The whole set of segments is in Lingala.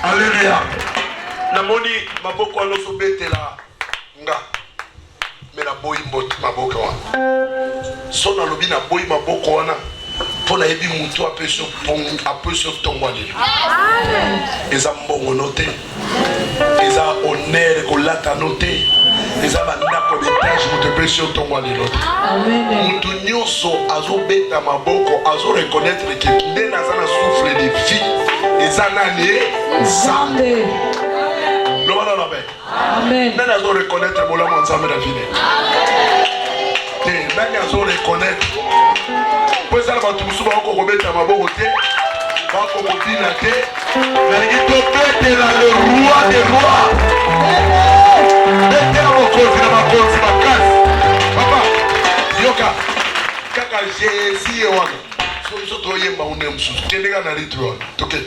Alléluia. Namoni maboko aloso betela nga. Mais na boyi mbot maboko wana. Sona lobi na boyi maboko wana. Pona ebi mutu ape so tongwani. Amen. Eza mbongo note. Eza honneur kolata note. Eza bandako d'étage mutu ape so tongwani note. Amen. Mutu nyonso azo beta maboko azo reconnaître que ndena zana souffle de vie. Eza nani Nzambe. Lobana la paix. Amen. Nani azo reconnaître molamo Nzambe na vie. Amen. Nani azo reconnaître. Pour ça, va tout souvent qu'on remette à ma beauté, va qu'on continue à te. Le roi des rois. Mettez mon cause dans ma cause, ma casse. Papa, Yoka, Kaka Jésus et Wana. So to yemba unem su. Kenega na ritual. Toke.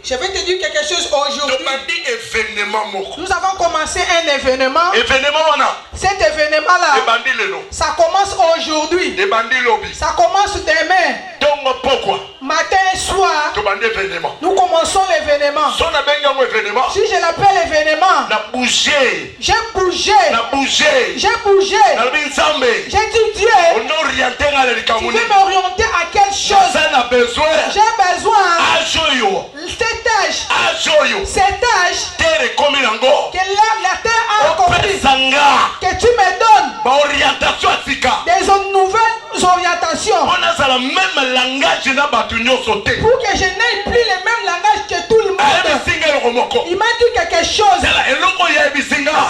Je vais te dire quelque chose aujourd'hui. Nous avons commencé un événement. Cet événement-là, ça commence aujourd'hui. Ça commence demain. Matin et soir, nous commençons l'événement. Si je l'appelle événement, j'ai bougé. J'ai dit Dieu, tu veux m'orienter à quelque chose. J'ai besoin. Cet âge que la terre a accompli, que tu me donnes des nouvelles orientations pour que je n'aie plus le même langage que tout le monde. Il m'a dit quelque chose.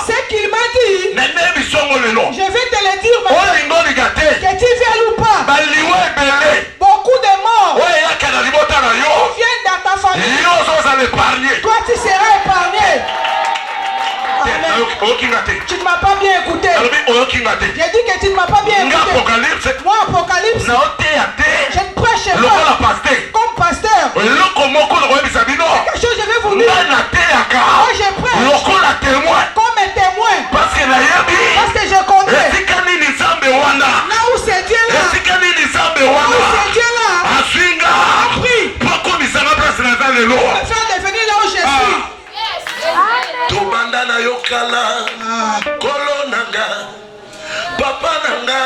Ce qu'il m'a dit, je vais te le dire maintenant, que tu viennes ou pas. J'ai dit que tu ne m'as pas bien écouté. Moi, Apocalypse, je ne prêche pas comme pasteur. Quelque chose, je vais vous dire. Moi, je prêche comme un témoin. Parce que je connais. Là où c'est Dieu là. Là où c'est Dieu là. Appris. Me faire devenir là où je suis. Tobanda na yokala. Kolo nanga. Papa nanga.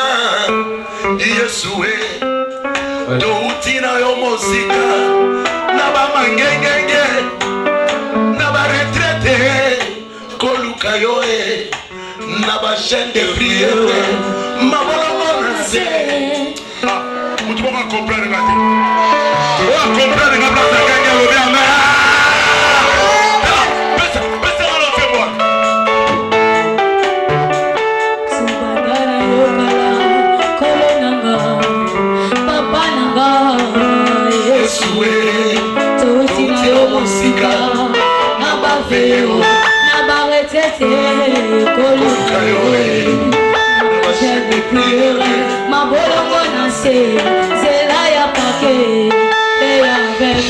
Yesue. Touti na yo mosika. Naba mangengenge. Naba retraite. Koluka yoe. Naba chaîne de prière. Mabolongo na se. Tu vas comprendre maintenant. Tu vas comprendre maintenant. Ma bolongo na se zela ya pake e ya belle.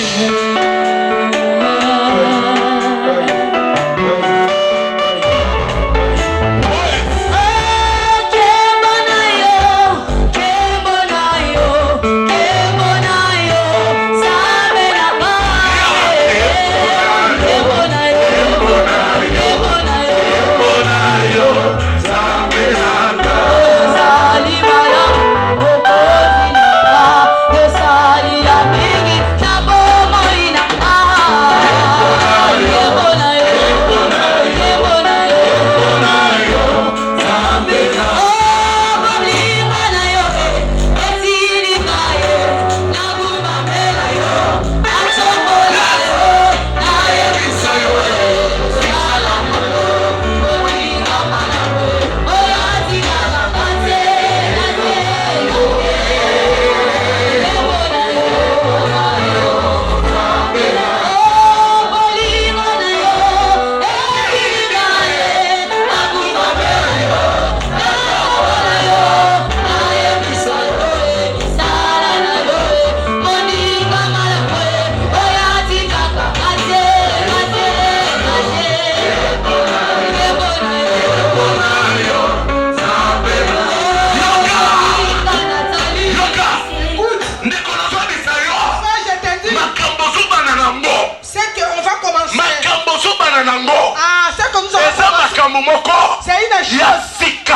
C'est une chose.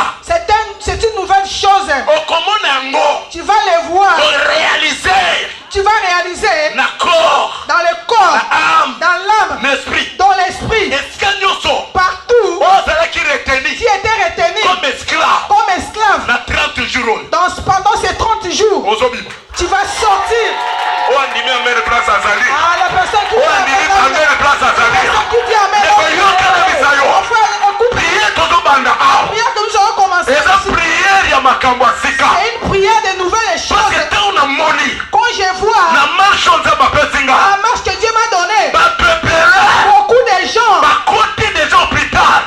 C'est une nouvelle chose. Tu vas les voir. Tu vas réaliser dans le corps, dans l'âme, dans l'esprit, partout qui était retenu comme esclave pendant ces 30 jours. Tu vas sortir. La personne qui dit Amen. Prière que nous allons commencer. C'est une prière de nouvelles choses. Quand je vois la marche que Dieu m'a donnée, beaucoup de gens,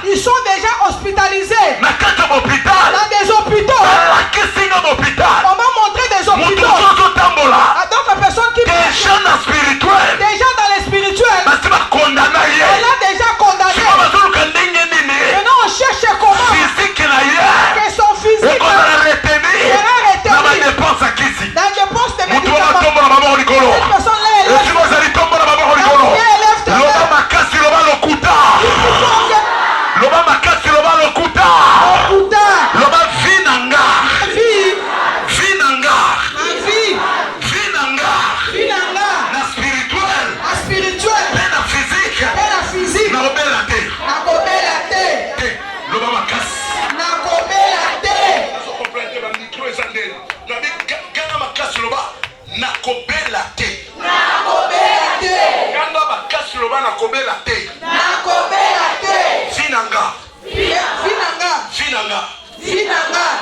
ils sont déjà hospitalisés dans des hôpitaux. On m'a montré des hôpitaux à d'autres personnes qui déjà dans les spirituels, on l'a déjà condamné. Maintenant on cherche comment que son physique sera retenu dans les dépenses de médicaments. Cette personne-là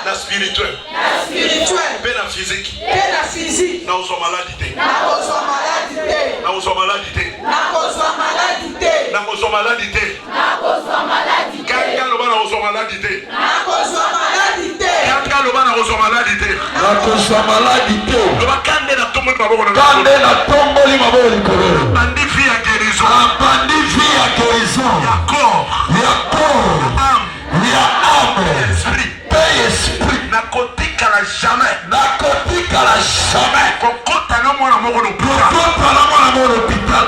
na spirituel pe na physique na ozwa maladi te kanga loba na ozwa maladi te maladie te. nakozwa maladi te. loba kande na tomboli maboko na kande natomboli maboko likolo. bandi vie ya guérison. abandi vie ya guérison. ya corps. ya corps. ya âme. esprit. pe esprit. nakotikala jamais. nakotikala jamais. kokota na mwana moko na hôpital. kokota na mwana moko na hôpital.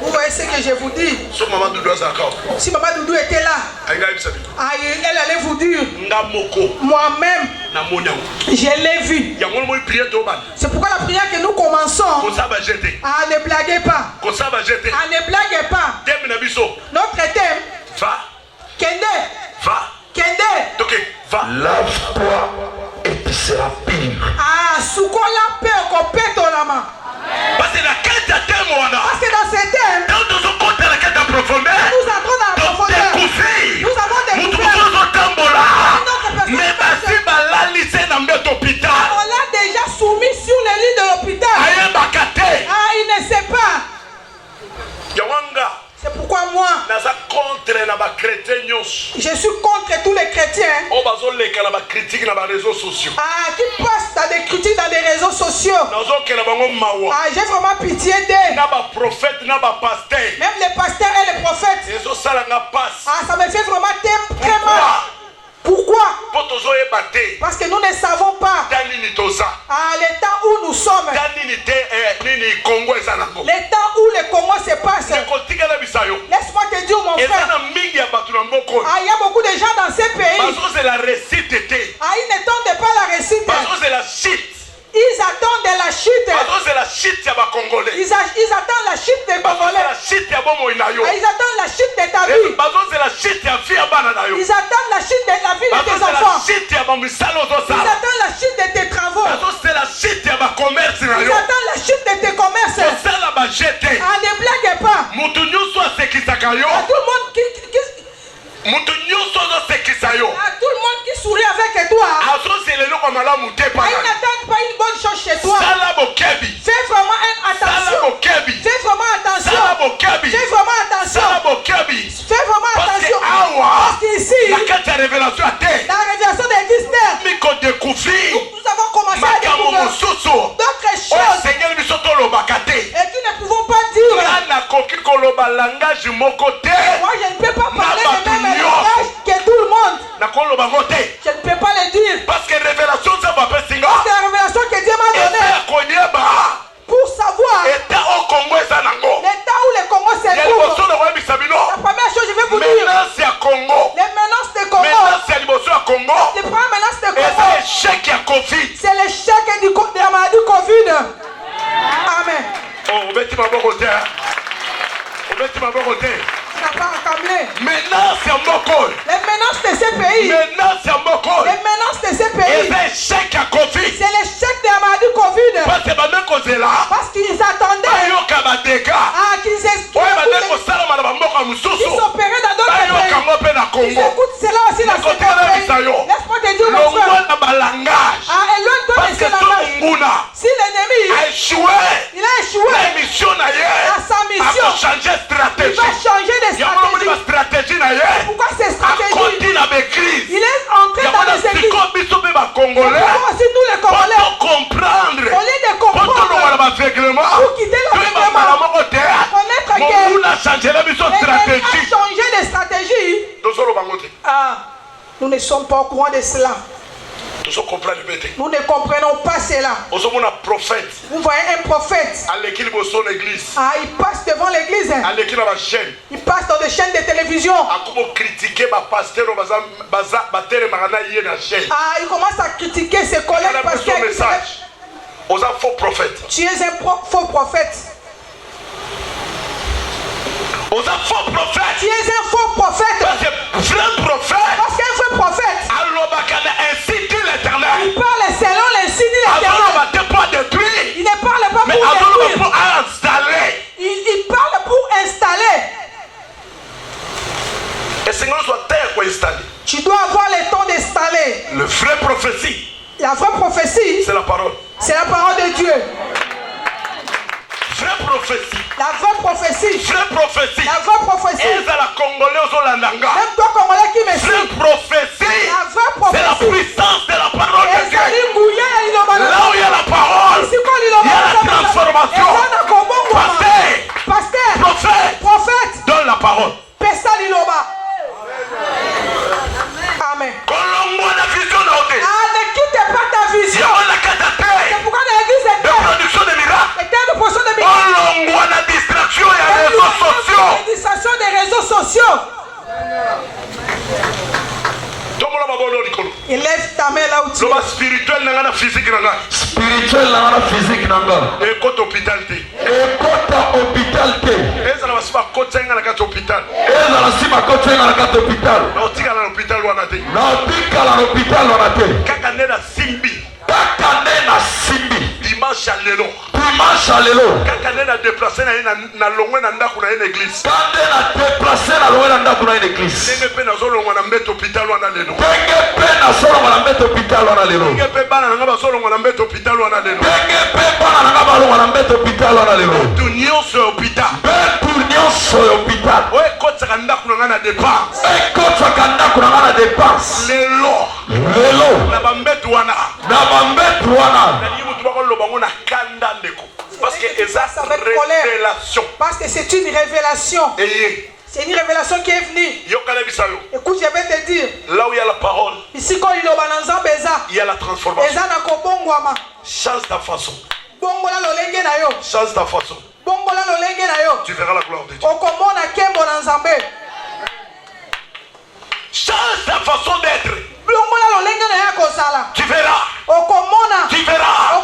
Vous voyez ce que je vous dis? Si Maman Doudou était là, elle allait vous dire. Moi-même, je l'ai vu. C'est pourquoi la prière que nous commençons, ne blaguez pas. Ne blaguez pas. Notre thème, Kende. Lave-toi et tu seras pur. Sukola pe kopetolama. Parce que dans ces thèmes, nous entrons dans la profondeur. Nous avons découvert. On l'a déjà soumis sur le lit de l'hôpital. Il ne sait pas. C'est pourquoi moi, je suis contre tous les chrétiens qui passent dans des critiques dans des réseaux sociaux. J'ai vraiment pitié d'eux. Même les pasteurs et les prophètes. Ça me fait vraiment très mal. Pourquoi? Parce que nous ne savons pas l'état où nous sommes, l'état où le Congo se passe. Laisse-moi te dire, mon frère, il y a beaucoup de gens dans ces pays. Ils n'attendent pas la réussite. Ils attendent de la chute. Ils attendent la chute des Congolais. Ils attendent la chute de ta vie. Ils attendent la chute de la vie de tes enfants. Ils attendent la chute de tes travaux. Ils attendent la chute de tes commerces. Ne blague pas. À tout le monde qui sourit avec toi, ils n'attendent pas une bonne chose chez toi. Fais vraiment attention. Fais vraiment attention. Fais vraiment attention. Fais vraiment attention. Parce qu'ici, la révélation d'Esther, nous avons commencé à découvrir d'autres choses et qui ne pouvons pas dire. Moi, je ne peux pas parler de même langage que tout le monde. Je ne peux pas le dire. Parce que la révélation que Dieu m'a donnée pour savoir l'état où le Congo se trouve. La première chose, je vais vous dire, les menaces de Congo, les premières menaces de Congo, c'est l'échec de la maladie Covid. Amen. Les menaces de ces pays. Les menaces de ces pays. C'est l'échec de la maladie Covid. Parce qu'ils attendaient qu'ils s'opéraient dans d'autres pays. Ils écoutent cela aussi dans ce pays. Laisse-moi te dire, mon frère, éloigne-toi de ce langage. Si l'ennemi il a échoué à sa mission, il va changer de stratégie. Pourquoi ces stratégies? Il est entré dans les églises. Pourquoi aussi nous les Congolais, au lieu de comprendre, pour quitter l'aveuglement, connaître que l'ennemi a changé de stratégie. Nous ne sommes pas au courant de cela. Nous ne comprenons pas cela. Vous voyez un prophète. Il passe devant l'église. Il passe dans des chaînes de télévision. Il commence à critiquer ses collègues pasteurs. Tu es un faux prophète. Tu es un faux prophète. Parce qu'un vrai prophète, il parle selon l'insigne de l'Éternel. Il ne parle pas pour détruire. Il parle pour installer. Tu dois avoir le temps d'installer. La vraie prophétie, c'est la parole de Dieu. La vraie prophétie. Même toi, Congolais qui me suis. La vraie prophétie. C'est la puissance réseaux sociaux. Élève ta main là où tu es. Spirituel nanga na physique nanga. Spirituel nanga physique nanga. Et côté hôpital te. Et côté hôpital te. Et ça va se faire côté nanga na côté hôpital. Et ça va se faire côté nanga na côté hôpital. Na otika na hôpital wana te. Na otika na hôpital wana te. Kaka nena simbi. Kaka nena simbi. Dimanche à l'élo. Dimanche à l'élo. Kaka nena déplacé na longwe na ndaku na une église. Kaka nena déplacé na longwe na ndaku na une église. Nenge pe na zolongwa na mbeto hôpital wana lelo. Nenge pe na zolongwa na mbeto hôpital wana lelo. Nenge pe bana nanga ba zolongwa na mbeto hôpital wana lelo. Nenge pe bana nanga ba longwa na mbeto hôpital wana lelo. Tu nyonso hôpital. Betu nyonso hôpital. Oye kotsa ndaku nanga na dépense. Ekotsa ndaku nanga na dépense. Lelo. Lelo. Na ba mbeto wana. Na ba mbeto wana. Na yimu tu bakolo bango na kanda ndeko. Parce que ça révélation. Parce que c'est une révélation. C'est une révélation qui est venue. Écoute, je vais te dire. Là où il y a la parole, ici quand il y a la transformation. Change ta façon. Change ta façon. Tu verras la gloire de Dieu. Change ta façon d'être. Tu verras. Tu verras.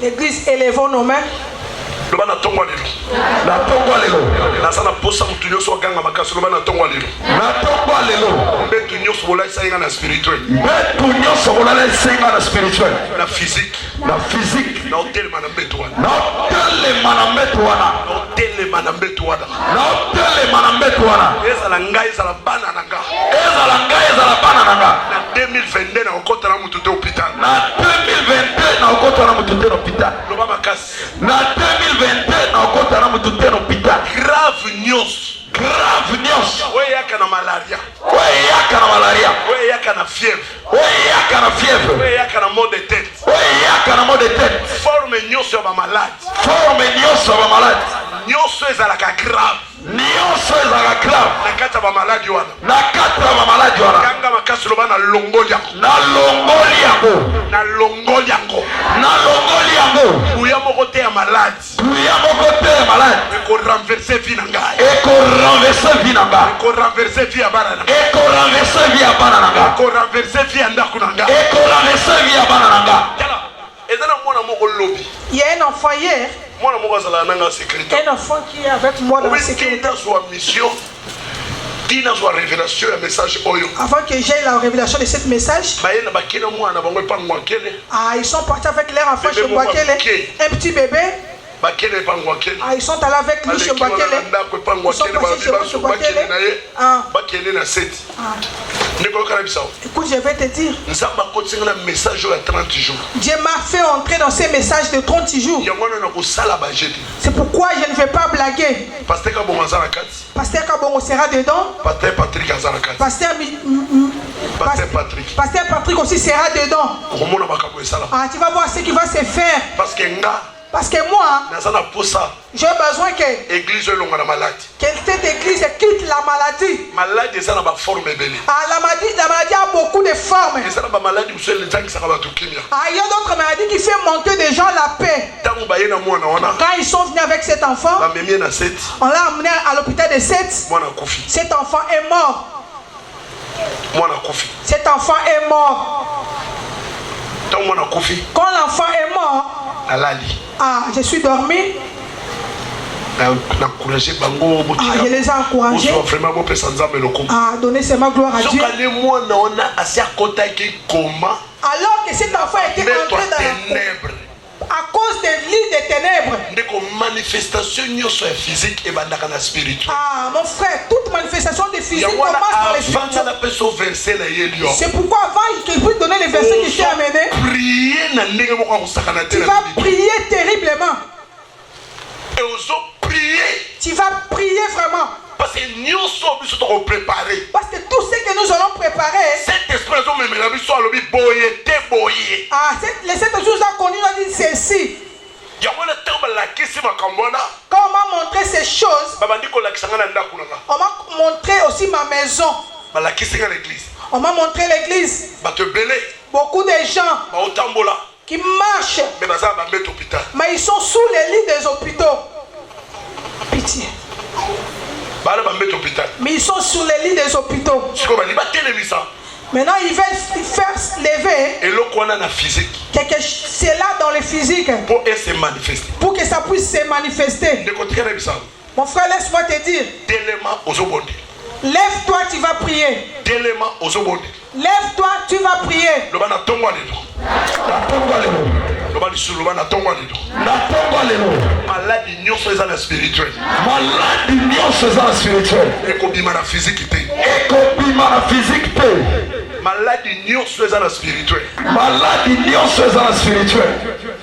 L'église, élevons nos mains. Na tongwa lelo. Na tongwa lelo. Na sana posa mutu nyoso aganga makasi loba na tongwa lelo. Na tongwa lelo. Betu nyoso bola isa na spirituel. Betu nyoso bola isa na spirituel. Na physique. Na physique. Na hotel manambeto wana. Na hotel manambeto wana. Na hotel manambeto wana. Na hotel manambeto wana. Eza la ngai eza la bana nanga. Eza la ngai eza la bana nanga. Na 2022 na okota na mutu te hôpital. Na 2022 na okota na mutu te hôpital. Loba makasi. Na 2022 na okota na mutu te hôpital. Grave news. Grave news. Oye yaka na malaria. Oye yaka na malaria. Oye yaka na fièvre. Oye yaka na fièvre. Oye yaka na mal de tête. Oye yaka na mal de tête. Forme nyonso ya ba malade. Forme nyonso ya ba malade. Nyonso ezalaka grave. Nyonso ezalaka grave. Na kati ya ba malade wana. Na kati ya ba malade wana. Kanga makasi loba na longoli yango. Na longoli yango. Na longoli yango. Na longoli yango. Buya moko te ya malade. Buya moko te ya malade. Eko renverser vie na ngai. Eko renverser vie na ngai. Eko renverser vie ya bana na ngai. Eko renverser vie ya bana na ngai. Eko renverser vie ya ndako na ngai. Eko renverser vie ya bana na ngai. Tala. Ezana mwana moko lobi. Il y a un enfant hier. Mwana moko azala nanga sécurité. Un enfant qui est avec moi dans la sécurité. Soit mission. Tina soit révélation un message oyo. Avant que j'aie la révélation de ce message. Ils sont partis avec leur enfant chez Mbakele. Un petit bébé. Ils sont allés avec lui chez Mbakele. Ils sont partis chez Mbakele. Écoute, je vais te dire. Dieu m'a fait entrer dans ces messages de 30 jours. C'est pourquoi je ne vais pas blaguer. Pasteur Kabongo sera dedans. Pasteur Patrick aussi sera dedans. Tu vas voir ce qui va se faire. Parce que moi, j'ai besoin que cette église quitte la maladie. La maladie a beaucoup de formes. Il y a d'autres maladies qui font monter des gens la paix. Quand ils sont venus avec cet enfant, on l'a amené à l'hôpital de Sète. Cet enfant est mort. Cet enfant est mort. Quand l'enfant est mort, je suis dormi. Je les ai encouragés. Donner seulement gloire à Dieu. Alors que cet enfant était entré dans la ténèbres. À cause des lits des ténèbres. Mon frère, toute manifestation de physique commence par les spirituels. C'est pourquoi avant qu'il puisse donner les versets qui t'ont amené, tu vas prier terriblement. Tu vas prier vraiment. Parce que tout ce que nous allons préparer, cet esprit les 7 jours a connu, on dit ceci. Quand on m'a montré ces choses, on m'a montré aussi ma maison. On m'a montré l'église. Beaucoup de gens qui marchent. Mais ils sont sous les lits des hôpitaux. Pitié. Mais ils sont sur les lits des hôpitaux. Maintenant, ils veulent faire lever c'est là dans le physique pour que ça puisse se manifester. Mon frère, laisse-moi te dire. Lève-toi, tu vas prier. Lève-toi, tu vas prier. Maladie nyonso eza na spirituel. Maladie nyonso eza na spirituel. Ekobima na physique te. Ekobima na physique te. Maladie nyonso eza na spirituel. Maladie nyonso eza na spirituel.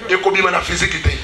Ekobima na physique te.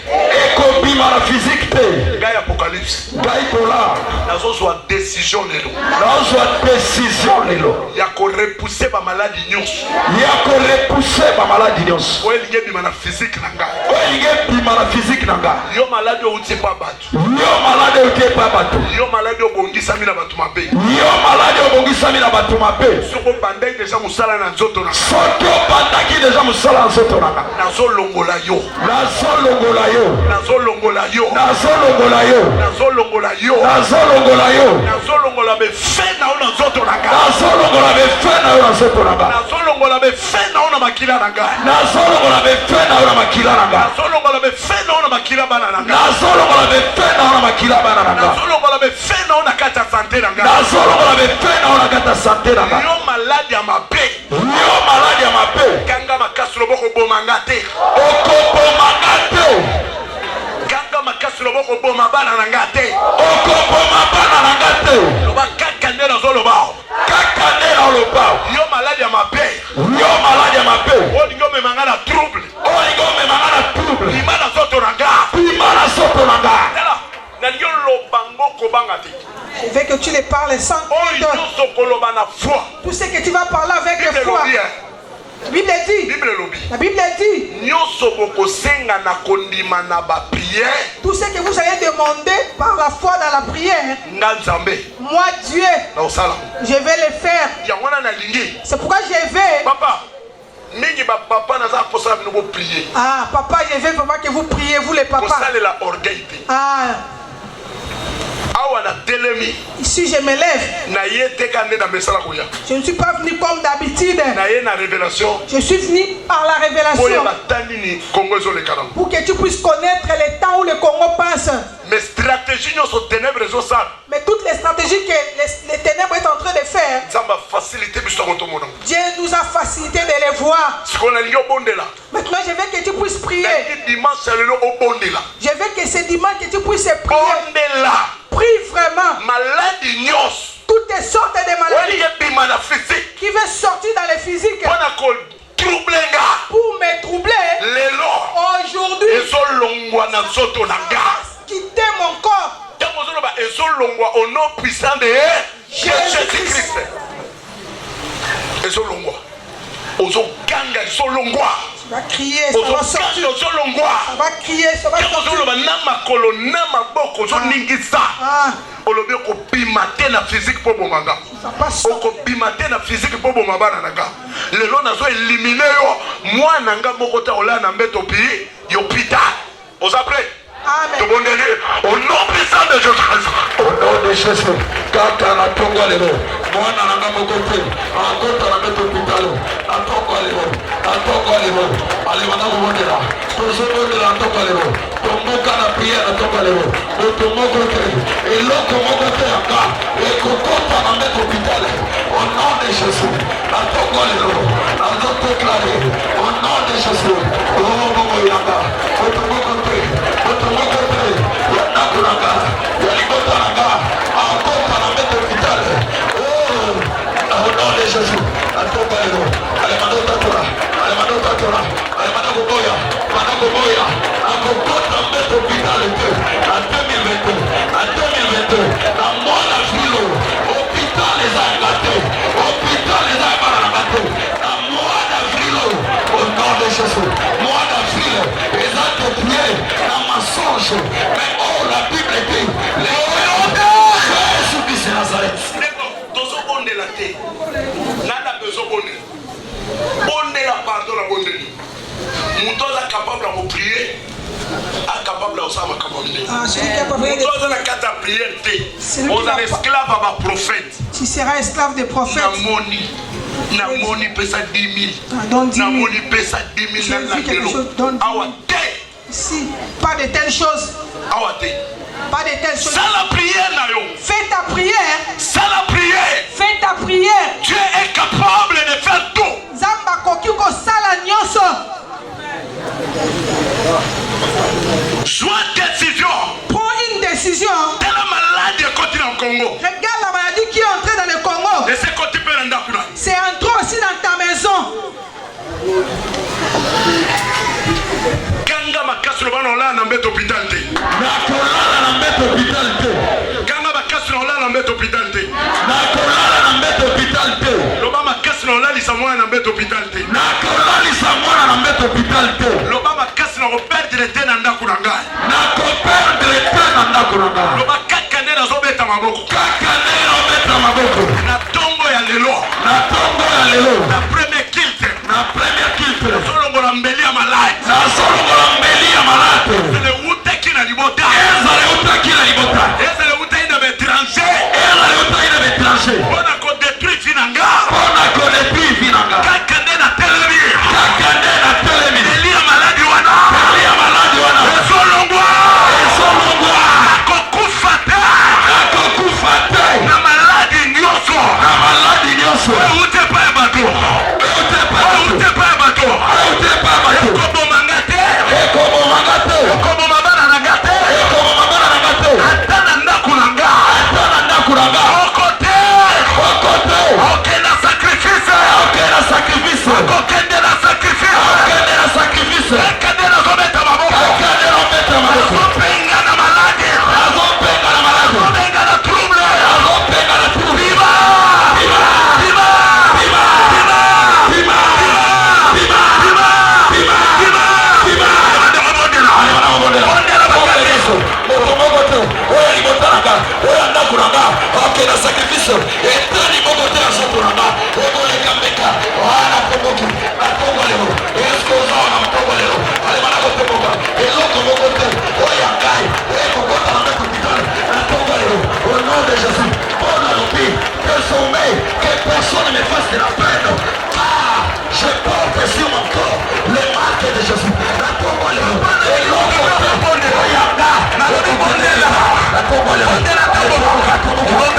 Ekobima na physique te. Gai apocalypse. Gai kola. Nazozwa décision lelo. Nazozwa décision lelo. Ya ko repousser ba maladie nyonso. Ya ko repousser ba maladie nyonso. Oyelinge bima na physique na ngai. Oyelinge bima na physique na ngai. Yo malade outi pa bato. Yo malade outi pa bato. Yo malade obongisami na bato mabe. Yo malade obongisami na bato mabe. Soko bandai déjà musala na nzoto na. Soto bandaki déjà musala na nzoto na. Nazolongola yo. Nazolongola yo. Nazolongola yo. Nazolongola yo. Nazolongola yo. Nazolongola yo. Nazolongola be fe na ona nzoto na. Nazolongola be fe na ona nzoto na. Nazolongola be fe na ona makila na ngai. Nazolongola be fe na ona makila na ngai. Nazolongola be fe na ona makila bana na ngai. Nazolongola be fe na ona makila bana na ngai. Nazolongola be fe na ona kata santé na ngai. Nazolongola be fe na ona kata santé na ngai. Yo malade ya mabe. Yo malade ya mabe. Kanga makasi loboko bomanga te. Okobomanga te. Kanga makasi loboko boma bana na ngai te. Okoboma bana na ngai te. Loba kaka nde nazoloba. Kaka nde nazoloba. Yo malade ya mabe. Yo malade ya mabe. Olingo memanga na trouble. Olingo memanga na trouble. Bima na soto na ngai. Bima na soto na ngai. Je veux que tu les parles sans crainte. Tout ce que tu vas parler avec foi. La Bible dit. La Bible dit. Tout ce que vous allez demander par la foi dans la prière. Moi Dieu. Je vais le faire. C'est pourquoi je vais. Ah, papa, je veux vraiment que vous priez, vous les papas. Ah. Ici je me lève. Je ne suis pas venu comme d'habitude. Je suis venu par la révélation. Pour que tu puisses connaître les temps où le Congo passe. Mais toutes les stratégies que les ténèbres est en train de faire, Dieu nous a facilité de les voir. Maintenant je veux que tu puisses prier. Je veux que ce dimanche que tu puisses prier. Prie vraiment. Toutes les sortes de maladies qui veulent sortir dans les physiques pour me troubler. Aujourd'hui, quitter mon corps. Au nom puissant de Jésus-Christ. Tu vas crier, ça va sortir. Ça va crier, ça va sortir. Olobi okobima te na physique po bomanga. Okobima te na physique po bomaba na nanga. Lelo nazo éliminer yo mwana nga moko ta ola na mbeto pi yo pita. Vous après? Amen. Au nom puissant de Jésus. Au nom de Jésus. Kaka na tonga lelo. Mwana nanga moko te. Akota na mbeto pitalo. Atonga lelo. Atonga lelo. Ale wana kubondela. Tozobondela atonga lelo. Tomoka na prière atonga lelo. Tomoka te. Eloko moko te anga. Ekokota na mbeto pitale. Au nom de Jésus. Atonga lelo. Azo déclarer. Au nom de Jésus. Oh moko yanga. Tomoka te. Tomoka te. Yana kuranga. Yalikota nanga. Akota na mbeto pitale. Au nom de Jésus. Atonga lelo. Alemando tatora. Alemando tatora. Alemando kuboya. Alemando kuboya. Akokota mbeto pitale te. En 2022. En 2022. Na mwana filo. Hôpital les a gâtés. Hôpital les a gâtés. Na mwana filo. celui qui a pas fait tu seras esclave des prophètes. Namoni pesa 10 000. Donne 10 000. Namoni pesa 10 000 J'ai vu quelque chose. Donne 10 000. Ici, pas de telles choses. Pas de telles choses. Fais ta prière. Fais ta prière. Dieu est capable de faire tout. Zamba kokiko sala nyoso. Sois décision. Prends une décision. T'es la maladie continue en Congo. Regarde la maladie qui est entrée dans le Congo. Et c'est quand tu peux rendre. C'est entré aussi dans ta maison. Kanga makasro bana la na mbeto hôpital te. Na kolala na mbeto hôpital te. Kanga makasro la na mbeto hôpital te. Na kolala na mbeto hôpital te. Loba makasro la lisamwa na mbeto hôpital te. Na kolala lisamwa na mbeto hôpital te. Loba makasro ko perdre te na ndako na ngai. Na ko perdre te na ndako na ngai. Loba kakane na zo beta maboko. Kakane na beta maboko. Na tongo ya lelo. Na tongo ya lelo. Na premier kilte. Na premier kilte. Solongo la mbeli ya malade. Na solongo la mbeli ya malade. Ele utaki na libota. Ezale utaki na libota. Ezale utaki na betranger. Ezale utaki na betranger. Bona ko détruire finanga. Bona ko détruire finanga. Kakane na telemi. Kakane na telemi. Eli ya malade wana. Eli ya malade wana. Solongwa. Solongwa. Nakokufa te. Nakokufa te. Na malade nyoso. Na malade nyoso. Ute pa ya bato. Ute pa ya bato. Ute pa ya bato. Ute pa ya bato. Ekobo mangate. Ekobo mangate. Ekobo mabana na gate. Ekobo mabana na gate. Ata na ndaku na nga. Ata na ndaku na nga. Okote. Okote. Okenda sacrifice. Okenda sacrifice. Okende na sacrifice. Okende na sacrifice. Okende na zobeta maboko. Okende na zobeta maboko. Azopenga na malade. Azopenga na malade. Azopenga na trouble. Azopenga na trouble. Viva. Viva. Viva. Viva. Viva. Viva. Viva. Viva. Viva. Viva. Viva. Okenda sacrifice. Etani mokote na soturanga. Ogole kambeka. Wana pomoki. Atongolero. Eskoza na mtongolero. Alemana kote moka. Eloko mokote. Oya kai. Ekokota na meto pitale. Atongolero. Au nom de Jésus. On a l'oubli. Que sommet. Que personne ne me fasse de la peine. Ah. Je porte sur mon corps les marques de Jésus. Atongolero. Eloko mokote. Oya kai. Atongolero. Atongolero.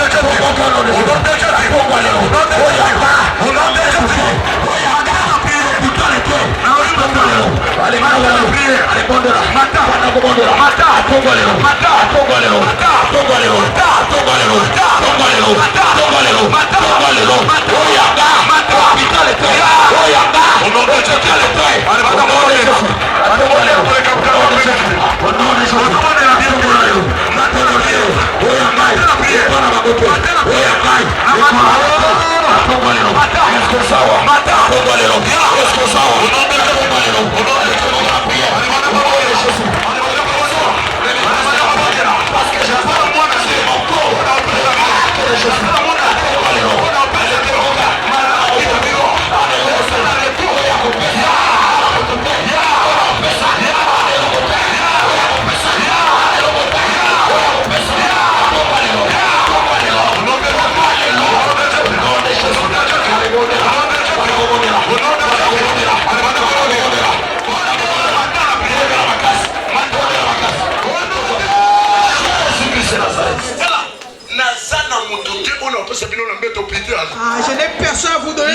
Je n'ai personne à vous donner.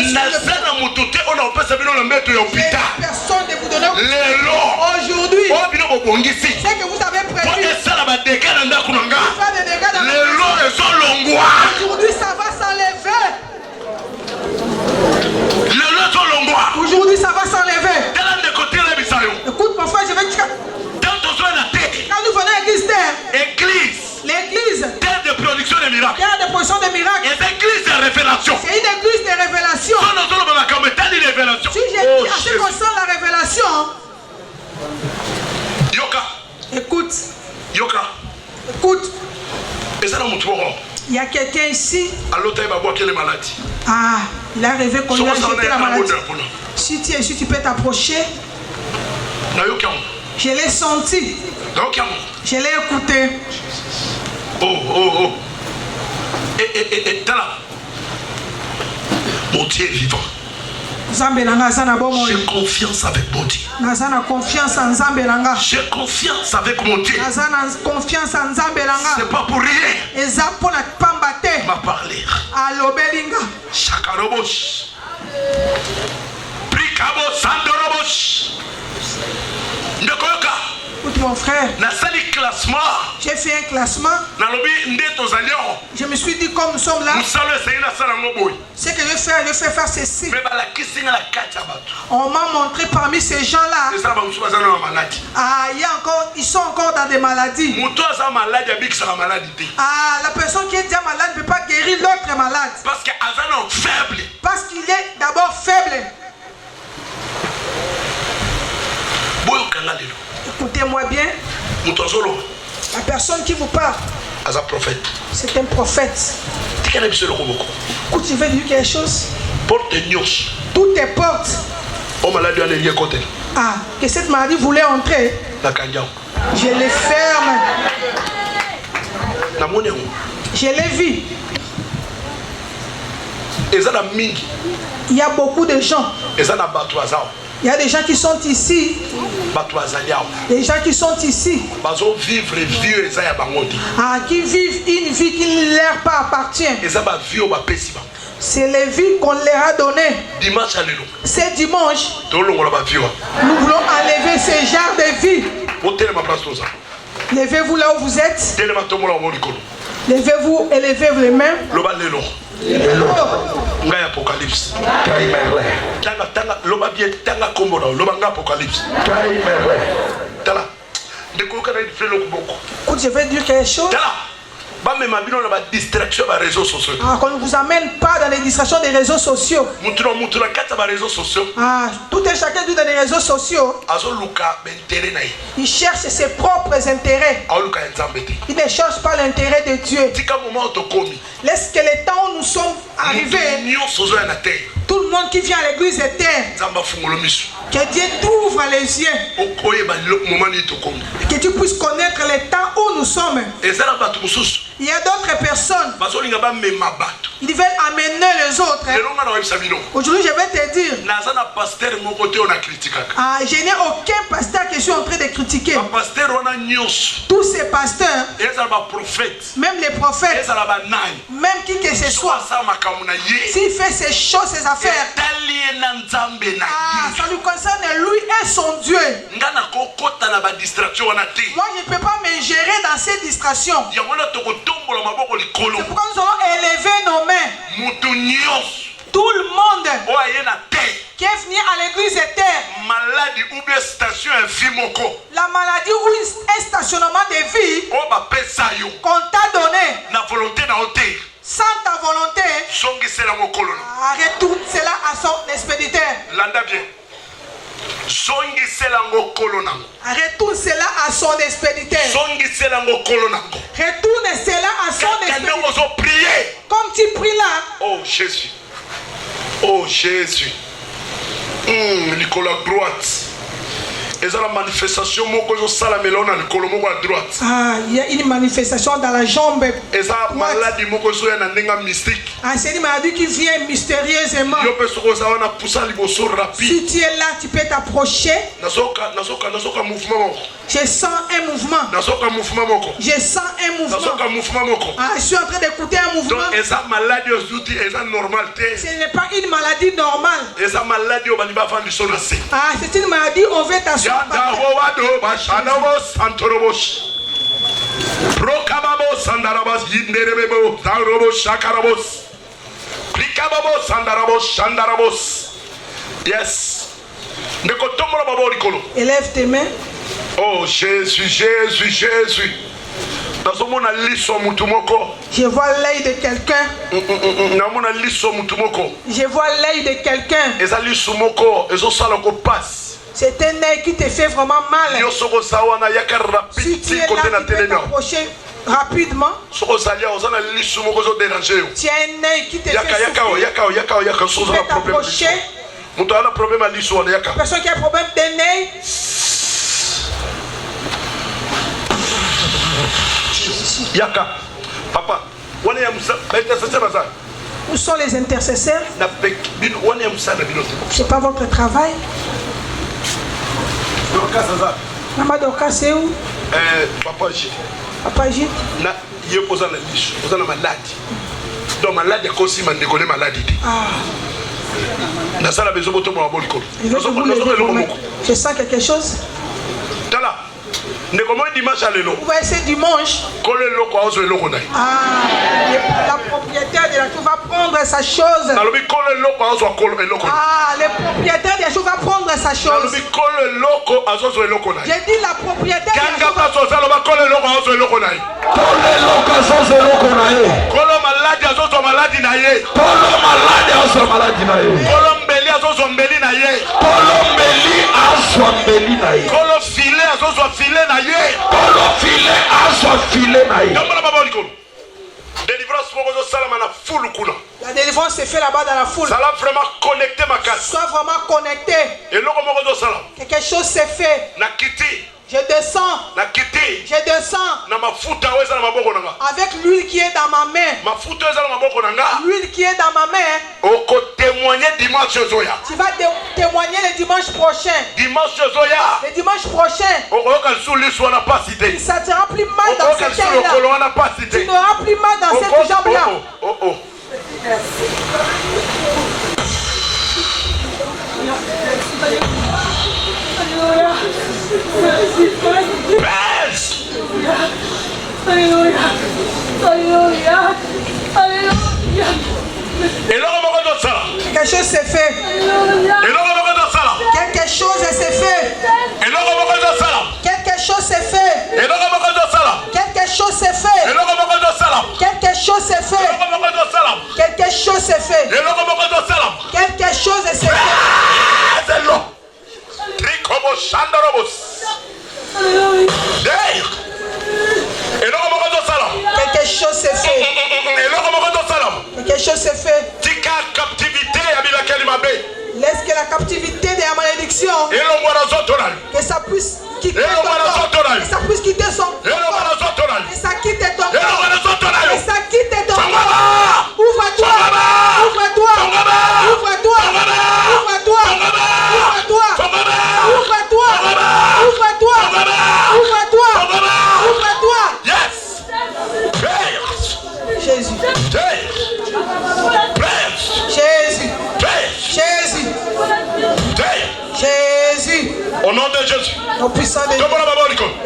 Personne ne vous donner. Aujourd'hui, c'est que vous avez prévu. Aujourd'hui, ça va s'enlever. Aujourd'hui, ça va s'enlever. Écoute, mon frère, je vais te dire. Quand nous venons à l'église terre, l'église, terre de production de miracles. Terre de production de miracles. Et l'église de révélation. C'est une église de révélation. Si j'ai dit à ce qui concerne la révélation, Yoka. Écoute. Yoka. Écoute. Et ça, il y a quelqu'un ici. Ah, il a rêvé qu'on lui a jeté la maladie. Si tu es ici, tu peux t'approcher. Je l'ai senti. Je l'ai écouté. Oh. Et là. Mon Dieu est vivant. J'ai confiance avec mon Dieu. J'ai confiance avec mon Dieu. C'est pas pour rien. Il m'a parlé. Chakarobos. Prikabo Sandorobos. Ndekoyoka. Écoute mon frère, j'ai fait un classement. Je me suis dit comme nous sommes là, ce que je vais faire ceci. On m'a montré parmi ces gens là, ils sont encore dans des maladies. La personne qui est déjà malade ne peut pas guérir l'autre malade. Parce qu'il est d'abord faible. Écoutez-moi bien. La personne qui vous parle, c'est un prophète. Écoute, je vais dire quelque chose. Toutes tes portes. Que cette maladie voulait entrer. Je les ferme. Je les vis. Il y a beaucoup de gens. Il y a des gens qui sont ici. Les gens qui sont ici. Qui vivent une vie qui ne leur pas appartient. C'est les vies qu'on leur a données. C'est dimanche. Nous voulons enlever ce genre de vie. Levez-vous là où vous êtes. Levez-vous, élevez les mains. Ngai Apocalypse. Loba bien tanga kombola, loba nga Apocalypse. Tala. Ndeko kana ifelo kuboko. Écoute, je vais dire quelque chose. Tala. Ba me mabino na ba distraction ba réseaux sociaux. Qu'on ne vous amène pas dans les distractions des réseaux sociaux. Mutuna kata ba réseaux sociaux. Tout et chacun dans les réseaux sociaux. Azoluka bentéré na. Il cherche ses propres intérêts. Il ne cherche pas l'intérêt de Dieu. Laisse que le temps où nous sommes arrivés, tout le monde qui vient à l'église est terre. Que Dieu t'ouvre les yeux. Que tu puisses connaître le temps où nous sommes. Il y a d'autres personnes. Ils veulent amener les autres. Aujourd'hui, je vais te dire. Je n'ai aucun pasteur que je suis en train de critiquer. Tous ces pasteurs, même les prophètes, même qui que ce soit, s'il fait ces choses, ces affaires, ça lui concerne lui et son Dieu. Moi, je ne peux pas me gérer dans ces distractions. C'est pourquoi nous allons élever nos mains. Tout le monde qui est venu à l'église de terre, la maladie ou un stationnement de vie qu'on t'a donné sans ta volonté, retourne cela à son expéditeur. Retourne cela à son expéditeur. Retourne cela à son expéditeur. Comme tu pries là. Oh Jésus. Oh Jésus. Nicolas droite. Il y a une manifestation dans la jambe. C'est une maladie qui vient mystérieusement. Si tu es là, tu peux t'approcher. Je sens un mouvement. Je sens un mouvement. Je suis en train d'écouter un mouvement. Ce n'est pas une maladie normale. C'est une maladie, on veut t'asseoir. Yes. Élève tes mains. Oh Jésus, Jésus, Jésus. Je vois l'œil de quelqu'un. Je vois l'œil de quelqu'un. C'est un œil qui te fait vraiment mal. Si tu es là, tu peux t'approcher rapidement. Tu as un œil qui te fait souffrir. Tu peux t'approcher. Personne qui a un problème d'un œil. Yaka. Papa, où sont les intercesseurs? C'est pas votre travail. Maman Dorcas, c'est où? Papa Gite. Papa Gite. Il y a une maladie. Donc malade est aussi une maladie. Je sens quelque chose. Vous voyez, c'est dimanche. La propriétaire de la chose va prendre sa chose. Le propriétaire de la chose va prendre sa chose. J'ai dit la propriétaire de la chose. La délivrance se fait là-bas dans la foule. Ça l'a vraiment connecté ma case. Sois vraiment connecté. Quelque chose s'est fait. Je descends. Je descends. Avec l'huile qui est dans ma main. L'huile qui est dans ma main. Tu vas témoigner le dimanche prochain. Le dimanche prochain. Ça te rend plus mal dans cette jambe-là. Tu n'auras plus mal dans cette jambe-là. Alléluia. Alléluia. Alléluia. Quelque chose s'est fait. Quelque chose s'est fait. Quelque chose s'est fait. Quelque chose s'est fait. Quelque chose s'est fait. Quelque chose s'est fait. Quelque chose s'est fait. Quelque chose s'est fait. Quelque chose s'est fait. Laisse que la captivité de la malédiction, que ça puisse quitter ton corps, que ça puisse quitter son corps, que ça quitte ton corps, que ça quitte ton corps. Ouvre-toi, ouvre-toi, ouvre-toi, ouvre-toi, ouvre-toi, ouvre-toi, ouvre-toi, ouvre-toi, ouvre-toi. Yes. Jésus. Jésus. Jésus. Jésus. Au nom de Jésus. Au puissant de Dieu.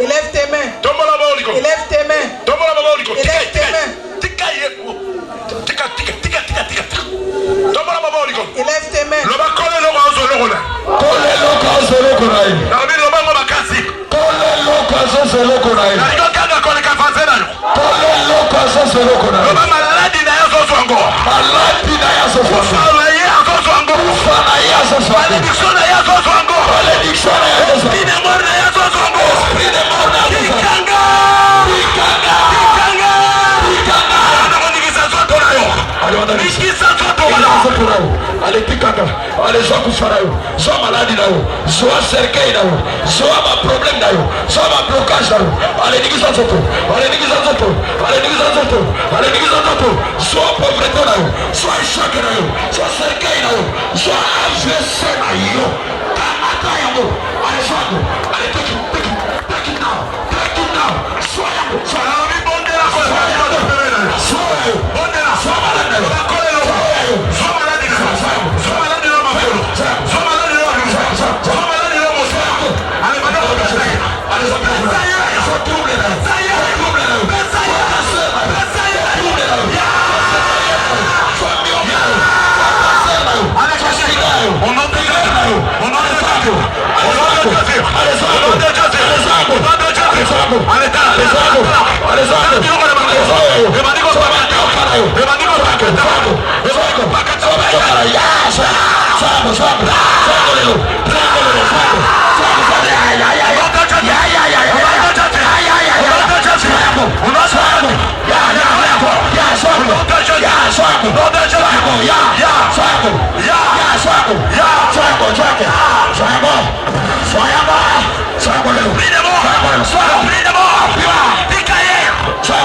Élève tes mains. Élève tes mains. Élève tes mains. Élève tes mains. Allez, allez, zoa kufarayo, zoa maladi nayo, zoa cercueil nayo, zoa ma problème nayo, zoa ma blocage nayo. Allez, nigiza zoto, allez, nigiza zoto, allez, nigiza zoto, allez, nigiza zoto. Zoa pauvreté nayo, zoa échec nayo, zoa cercueil nayo, zoa AVC nayo. Ata yango, allez, zoa yango, allez, take it now, zoa yango, zoa yango, bonde la zoa yango, zoa yango, bonde la zoa malade nayo, zoa malade nayo, zoa malade nayo, Sois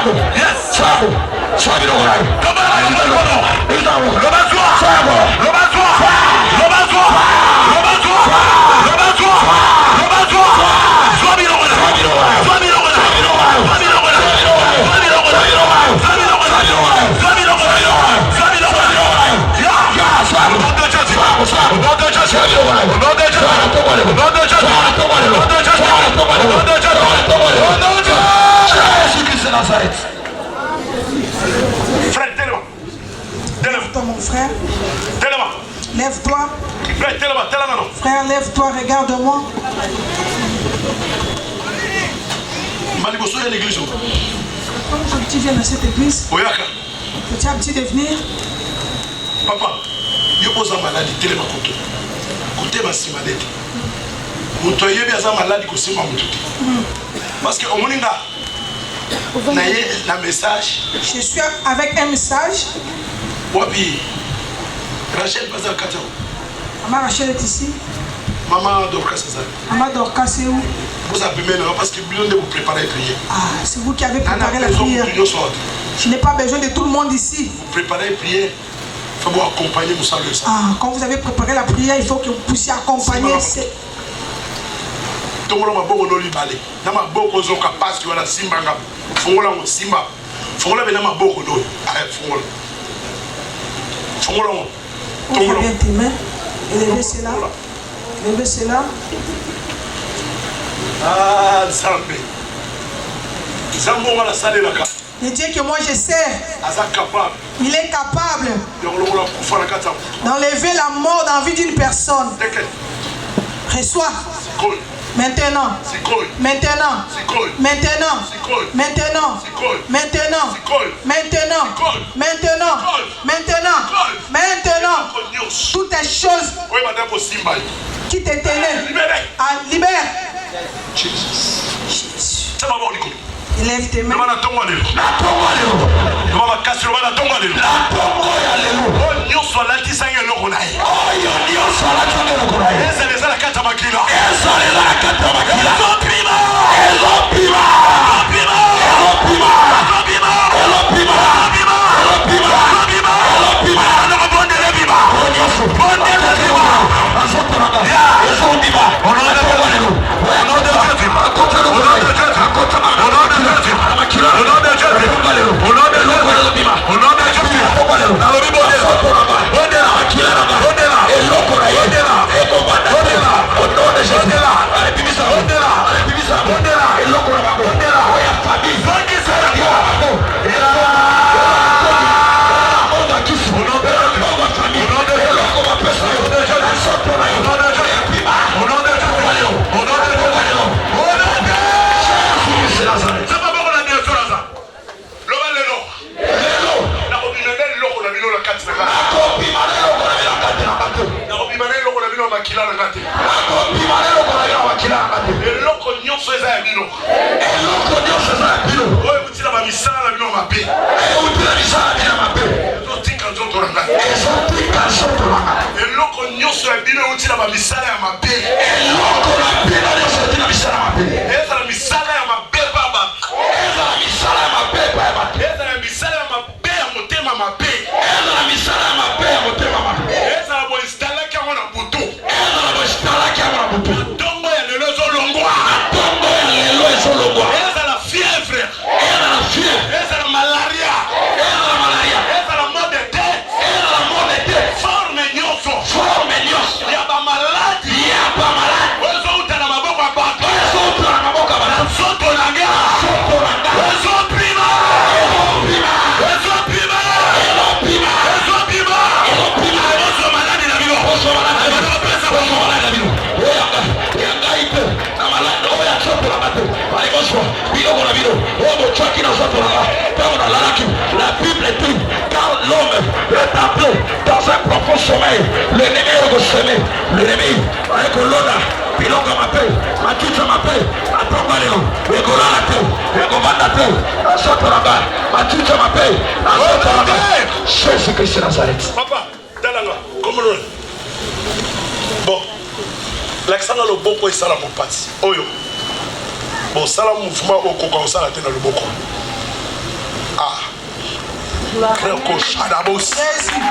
Frère, Lève-toi, mon frère. Lève-toi. Frère, lève-toi, regarde-moi. Comme tu viens dans cette église, tu as petit de venir. Papa, yo posa malade telema koto. Kote ba simadete. Moto yebi aza malade ko sima mutu. Parce que au moninga na ye na message. Je suis avec un message. Wapi Rachel Bazar Katao. Maman Rachel est ici. Maman Dorcas César. Maman Dorcas c'est où? Vous appelez maintenant parce que vous devez vous préparer à prier. Ah, c'est vous qui avez préparé la prière. Je n'ai pas besoin de tout le monde ici. Préparer à prier. Il faut vous accompagner pour ça. Ah, quand vous avez préparé la prière, il faut que vous puissiez accompagner. Tout le monde va beaucoup nous libérer. Dans ma beaucoup de cas parce que voilà simba ngam. Fongola mo simba. Fongola bena ma beaucoup d'eau. Ah fongola. Fongola mo. Ouvrez bien tes mains. Élevez cela. Élevez cela. Ah Zambé. Zambo wala sale la ka. Le Dieu que moi je sers, il est capable d'enlever la mort dans la vie d'une personne. Reçois. Maintenant. Maintenant. Maintenant. Maintenant. Maintenant. Maintenant. Maintenant. Maintenant. Maintenant. Toutes les choses qui te tenaient. Libère. Jésus. Lève tes mains. La Bible dit, quand l'homme est appelé dans un profond sommeil, l'ennemi est ressemé. L'ennemi, avec l'homme, pilonga mape, matucha mape, atombaleo, egolate, egobandate, asotoranga, matucha mape, asotoranga. Jésus-Christ de Nazareth. Papa, dalanga, comment on? Bon, l'accent dans le boko est ça la mon passe. Oyo. Bon, ça la mouvement au coca, ça la tête dans le boko. Ah. Frère Koshadabos. Jésus.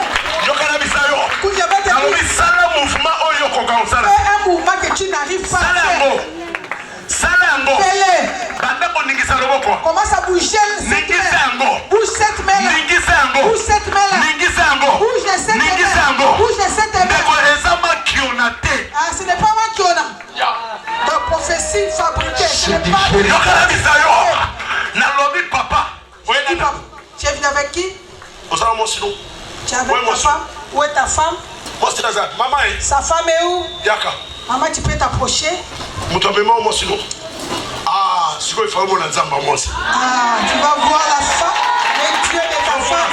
Yokana bisayo. Écoute, je vais te Alors, dire. ça le mouvement oyo kokonsala. Fais un mouvement que tu n'arrives pas à faire. Salango. Fais-le. Bandako ningisa loboko. Commence à bouger cette main. Bouge cette main-là. Ningisango. Bouge cette main-là. Ningisango. Bouge cette main. Ningisango. Bouge cette main. Ndeko ezama kionate. Ah, ce n'est pas moi qui en a. La prophétie fabriquée. Ce n'est pas moi. Yokana bisayo. Nalobi papa. Tu es venu avec qui? Osala mosilo. Tu es avec ta femme? Où est ta femme? Mosila za mama e. Sa femme est où? Yaka. Maman, tu peux t'approcher? Mutobema mosilo. Ah, siko il faut mon nzamba mosi. Ah, tu vas voir la femme, le Dieu de ta femme.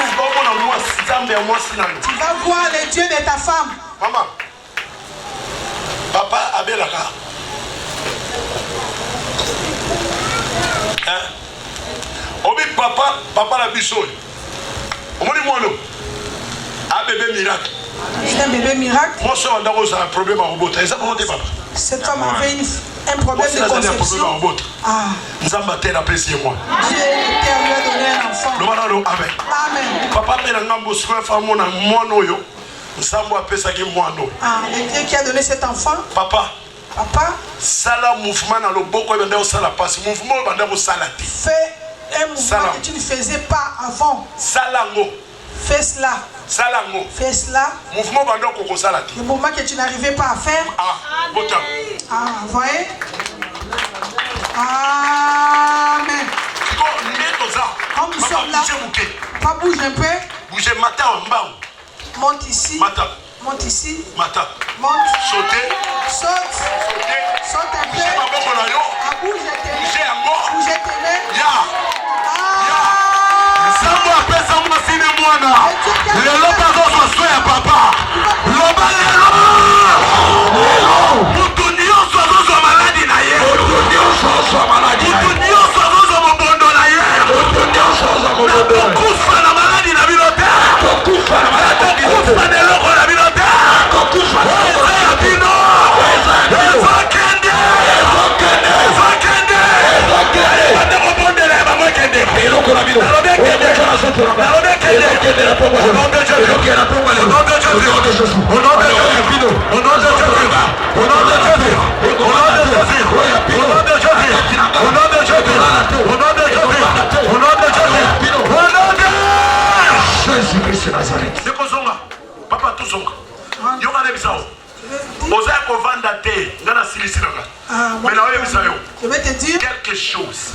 Tu vas voir le Dieu de ta femme. Maman. Papa abelaka. Hein? Obi papa la biso. Omoni mono. Un bébé miracle. C'est un bébé miracle. Moi seul on a un problème à robot. Ça comment papa? Cette femme avait un problème de conception. Ah. Nzamba te la plaisir moi. Dieu l'éternel lui a donné un enfant. Lomano amen. Amen. Papa me ngambo siko femme na mono yo. Nzamba pesa ki mono. Ah, le Dieu qui a donné cet enfant. Papa. Papa. Sala mouvement na loboko banda osala passe mouvement banda ko sala ti. Fais un mouvement que tu ne faisais pas avant. Salango. Fais cela. Salango. Fais cela. Mouvement banda ko sala ti. Le mouvement que tu n'arrivais pas à faire. Ah, bota. Ah, voyez? Amen. Comme nous sommes là, pas bouge un peu. Bougez matin en bas. Monte ici. Matin. Monte ici. Matin. Monte. Sauter. Saute. Saute un peu. Ah, bouge tes mains. Bouge tes mains. Sambo apesa mwasine mwana. Lelo bazo soya papa. Loba lelo. Mutu nyonso azozo maladi na ye. Mutu nyonso azozo maladi na ye. Mutu nyonso azozo mobondo na ye. Mutu nyonso azozo mobondo na ye. Tokufa na maladi na bilote. Tokufa na maladi na bilote. Tokufa na loko na bilote. Tokufa na loko na bilote. Ezakende. Ezakende. Ezakende. Ezakende. Bande mobondele bamwekende. Eloko na bilote. Nalobekende. Nalobekende. Au nom de Jésus. Au nom de Jésus. Au nom de Jésus. Au nom de Jésus. Au nom de Jésus. Au nom de Jésus. Au nom de Jésus. Au nom de Jésus. Au nom de Jésus. Au nom de Jésus. Au nom de Jésus-Christ de Nazareth. C'est quoi zonga? Papa tout zonga. Yoga ne bisao. Oza kovanda te ngana silisi nanga. Mais na oye bisao. Je vais te dire quelque chose.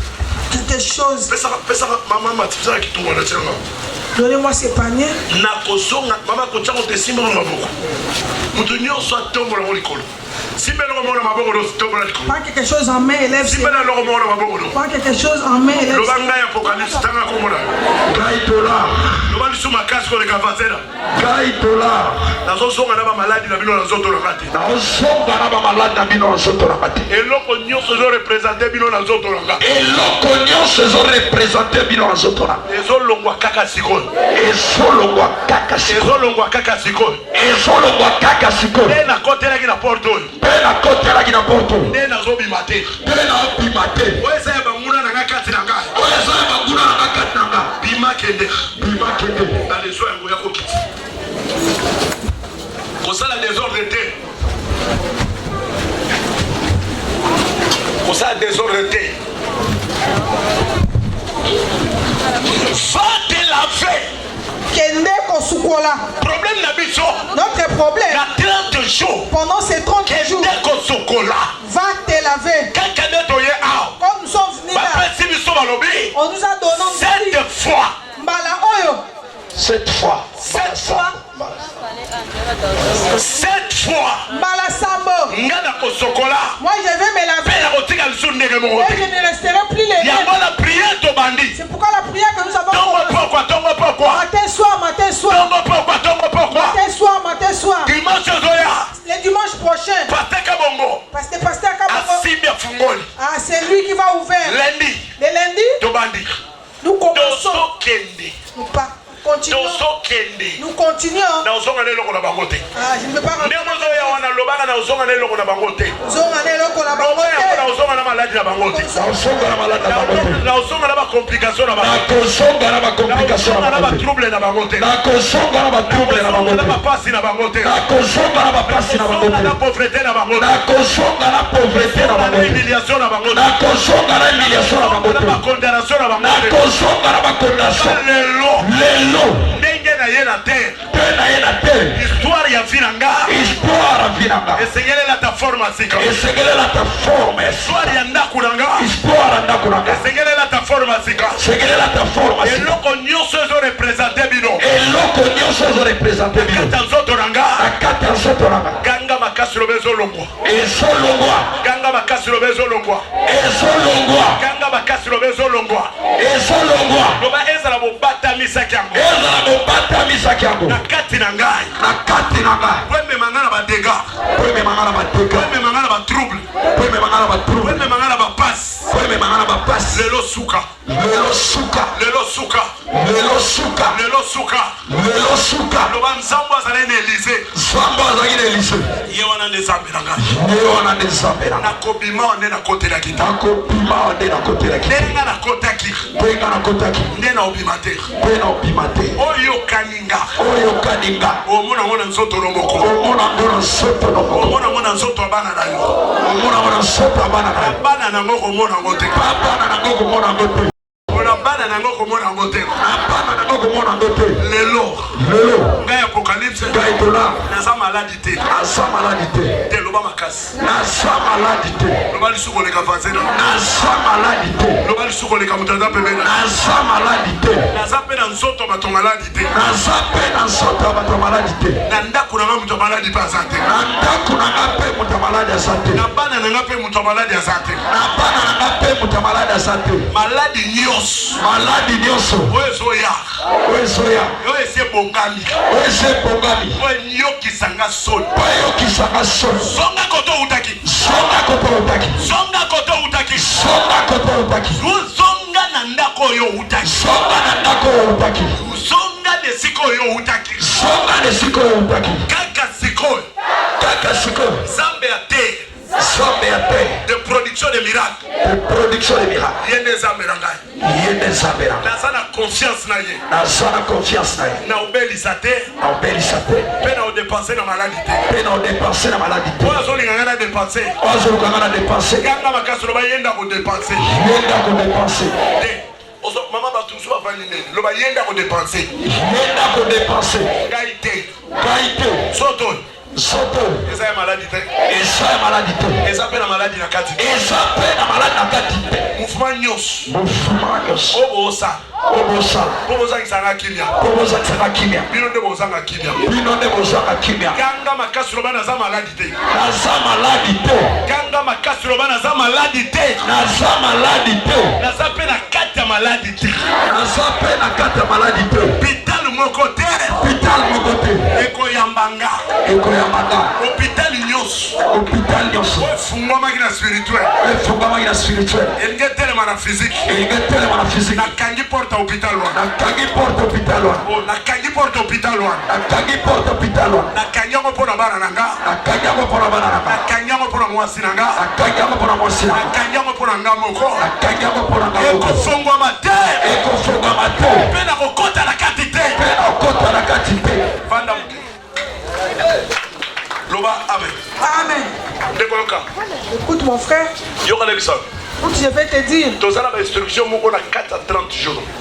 Quelque chose. Pesa maman matisa kitungo na chenga. Donnez-moi ces paniers. Nakozonga mama kochango te simba na maboko. Mutu nyonso atombola mo likolo. Simba na maboko na maboko do tombola likolo. Prends quelque chose en main, élève. Simba na maboko na maboko do. Prends quelque chose en main, élève. Lobanga ya apocalypse tanga komona. Gaitola. Lobanga suma kasko le kavatela. Gaitola. Nazozonga na ba maladi na bino na zoto na kati. Nazozonga na ba maladi na bino na zoto na kati. Eloko nyonso zo représenter bino na zoto na kati. Eloko nyonso zo représenter bino na zoto na. Ezolongwa kaka sikoyo. Ezolongwa kaka sikoyo. Ezolongwa kaka sikoyo. Ezolongwa kaka sikoyo. Tena kotela ki na porto. Tena kotela ki na porto. Tena zo bimate. Tena bimate. Wesa ya banguna na kati na ngai. Wesa ya banguna na kati na ngai. Bimakende. Bimakende. Na leso yango ya kokiti. Kosala désordre te. Kosala désordre te. Va te laver. Kende kosukola. Problème na biso. Notre problème. Na 30 jours. Pendant ces 30 jours. Kende kosukola. Va te laver. Quelqu'un d'autre est out. Comme nous sommes venus là. On nous a donné 7 fois. Mbala oyo. 7 fois. 7 fois. 7 fois. Mbala sambo. Ngana kosukola. Moi je vais me laver. Et je ne resterai plus les mains. C'est pourquoi la prière que nous avons commencé. Matin soir, matin soir. Matin soir, matin soir. Le dimanche prochain. Pasteur Kabongo. Ah, c'est lui qui va ouvrir. Le lundi. Nous commençons. Nous pas. continuons. Nous continuons. Na ozonga ne loko na bangote. Ah, je ne peux pas rentrer. Ndemozo ya wana lobaka na ozonga ne loko na bangote. Zonga ne loko na bangote. Na ozonga na maladi na bangote. Na ozonga na maladi na bangote. Na ozonga na ba complication na bangote. Na kozonga na ba complication na ba bangote. trouble na bangote. Na kozonga na ba trouble na bangote. Na ba pasi na bangote. Na kozonga na ba pasi na bangote. Na pauvreté na bangote. Na kozonga na pauvreté na bangote. Na humiliation na bangote. Na kozonga na humiliation na bangote. Na condamnation na bangote. Na kozonga na ba condamnation. Lelo. Ndenge na ye na terre. Tena ye na terre. Histoire ya vinanga. Histoire ya vinanga. Esengelela ta forme asika. Esengelela ta forme. Histoire ya ndakulanga. Histoire ya ndakulanga. Esengelela ta forme asika. Esengelela ta forme asika. Eloko nyonso ezo représenter bino. Eloko nyonso ezo représenter bino. Kata nzoto nanga. Kata nzoto nanga. Ganga makasi lobe ezolongwa. Ezolongwa. Ganga makasi lobe ezolongwa. Ezolongwa. Ganga makasi lobe ezolongwa. Ezolongwa. Loba ezala bobata misaki yango. Ezala bobata misaki yango. Na kati na ngai. Na kati na ngai. Weme mangana ba dégâts. Weme mangana ba dégâts. Weme mangana ba trouble. Weme mangana ba trouble. Weme mangana ba passe. Weme mangana ba passe. Lelo suka. Lelo suka. Lelo suka. Lelo suka. Lelo suka. Lelo suka. Loba nzambo azali na Élysée. Nzambo azali na Élysée. Ye wana nde nzambe na ngai. Ye wana nde nzambe na ngai. Nakobima nde nakotelaki te. Nakobima nde nakotelaki te. Nde nga nakotaki. Nde nga nakotaki. Nde na obima te. Nde na obima te. Oyo kaninga. Oyo kaninga. Omona mona nzoto no moko. Omona mona nzoto no moko. Omona mona nzoto abana na yo. Omona mona nzoto abana na yo. Abana nango komona ngo te. Abana nango komona ngo te. Abana nango komona ngo te. Abana nango komona ngo te. Lelo. Lelo. Ngai apocalypse. Ngai tola. Naza maladi te. Naza maladi te. Te loba makasi. Naza maladi te. Loba lisuko leka vanzena. Naza maladi te. Loba lisuko leka mutaza pembena. Naza maladi te. Naza pe na nzoto bato maladi te. Naza pe na nzoto bato maladi te. Na ndako na nga muto maladi pa aza te. Na ndako na nga pe muto maladi aza te. Na bana na nga pe muto maladi aza te. Na bana na nga pe muto maladi aza te. Maladi nyonso. Maladi nyonso. Oyo ezoya. Oyo ezoya. Oyo esi ebongami. Oyo esi ebongami. Oyo eyokisanga soni. Oyo eyokisanga soni. Zonga koto utaki. Zonga koto utaki. Zonga koto utaki. Zonga koto utaki. Zonga na ndako oyo utaki. Zonga na ndako oyo utaki. Zonga de siko oyo utaki. Zonga de siko oyo utaki. Kaka siko. Kaka siko. Zambe ya te. Zambe ya te. De production de miracles. De production de miracles. Yende zambe na ngai. Yende zambe na ngai. Naza na confiance na ye. Naza na confiance na ye. Na obelisa te. Na obelisa te. Pe na odepense na maladi te. Pe na odepense na maladi te. Oyo azolinganga na depense. Oyo azolinganga na depense. Ganga makasi loba yenda kodepense. Yenda kodepense. Mama batusu bafani nini loba yenda kodepense. Yenda kodepense. Ngai te. Ngai te. Soto. Soto. Eza ya maladi te. Eza ya maladi te. Eza pe na maladi na kati te. Eza pe na maladi na kati te. Mouvement nyonso. Mouvement nyonso. Obo osa. Obo osa. Po bozangisanga kimia. Po bozangisanga kimia. Bino nde bozanga kimia. Bino nde bozanga kimia. Ganga makasi loba naza maladi te. Naza maladi te. Ganga makasi loba naza maladi te. Naza maladi te. Naza pe na kati ya maladi te. Naza pe na kati ya maladi te. Hôpital moko te. Hôpital moko te. Ekoyambanga. Ekoyambanga. Hôpital nyonso. Hôpital nyonso. Efungwamaki na spirituel. Efungwamaki na spirituel. Elingi etelema na physique. Elingi etelema na physique. Nakangi porte hôpital wana. Nakangi porte hôpital wana. Nakangi porte hôpital wana. Nakangi porte hôpital wana. Nakangi yango mpo na bana na nga. Nakangi yango mpo na bana na nga. Nakangi yango mpo na mwasi na nga. Nakangi yango mpo na mwasi na nga. Nakangi yango mpo na nga moko. Nakangi yango mpo na nga moko. Ekofungwama te. Ekofungwama te. Mpe na kokota na kati te. Mpe na kokota na kati te. Vanda muke. Loba amen. Amen. Ndekoloka. Écoute mon frère. Yoka lekisa. Je vais te dire.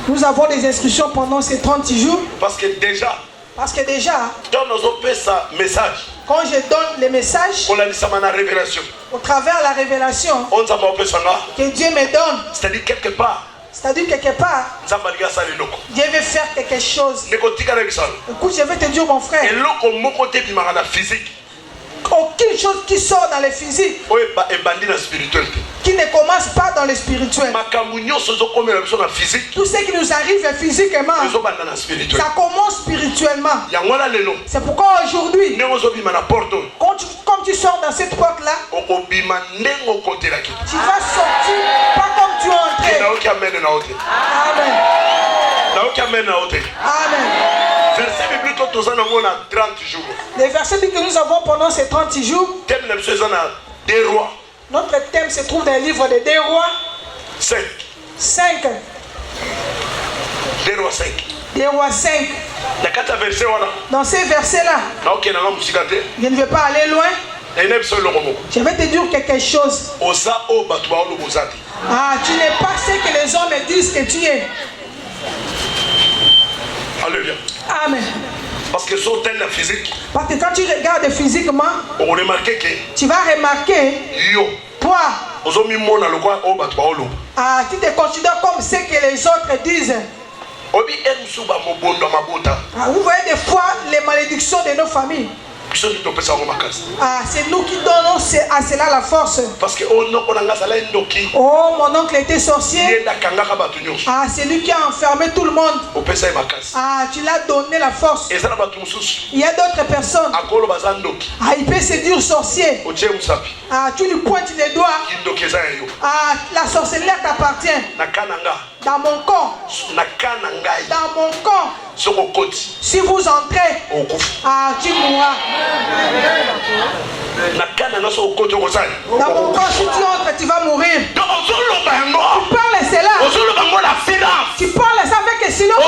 Nous avons des instructions pendant ces 30 jours. Parce que déjà, quand je donne les messages, au travers de la révélation que Dieu me donne, c'est-à-dire quelque part, Dieu veut faire quelque chose. Écoute, je vais te dire mon frère, aucune chose qui sort dans le physique qui ne commence pas dans le spirituel. Tout ce qui nous arrive physiquement, ça commence spirituellement. C'est pourquoi aujourd'hui, comme tu sors dans cette porte-là, tu vas sortir pas comme tu es entré. Amen. Amen. Verset biblique que nous avons 30 jours. Les versets que nous avons pendant ces 30 jours. Thème des rois. Notre thème se trouve dans le livre des 2 rois. 5. 5. 2 rois 5. 2 rois 5. Dans ces versets-là, je ne vais pas aller loin. Je vais te dire quelque chose. Ah, tu n'es pas ce que les hommes disent que tu es. Alléluia. Amen. Parce que sur tel la physique, parce que quand tu regardes physiquement, on remarque que tu vas remarquer, toi, ah, tu te considères comme ce que les autres disent. Ah, vous voyez des fois les malédictions de nos familles. Ah, c'est nous qui donnons à cela la force. Parce que oh, mon oncle était sorcier. Ah, c'est lui qui a enfermé tout le monde. Ah, tu l'as donné la force. Il y a d'autres personnes. Ah, il peut se dire sorcier. Ah, tu lui pointes les doigts. Ah, la sorcellerie t'appartient. Dans mon camp. Dans mon camp. Si vous entrez, ah, tu mourras. Dans mon camp, si tu entres, tu vas mourir. Tu parles cela. Tu parles ça avec silence.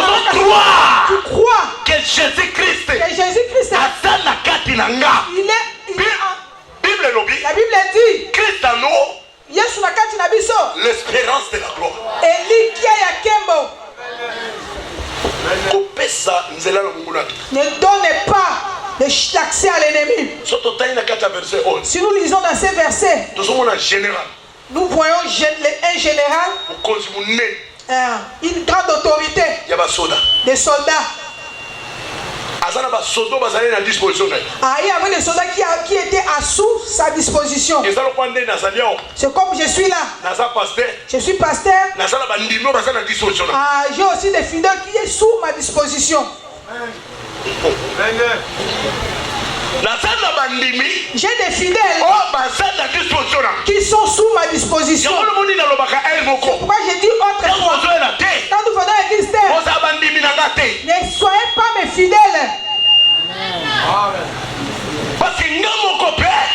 Tu crois que Jésus-Christ est. La Bible dit Christ en nous, l'espérance de la gloire. Ne donnez pas l'accès à l'ennemi. Si nous lisons dans ces versets, nous voyons un général, une grande autorité, des soldats. Ah, il y avait des soldats qui étaient sous sa disposition. C'est comme je suis là. Je suis pasteur. Ah, j'ai aussi des fidèles qui sont sous ma disposition. J'ai des fidèles qui sont sous ma disposition. Pourquoi j'ai dit autrefois, quand nous venons à l'église, ne soyez pas mes fidèles.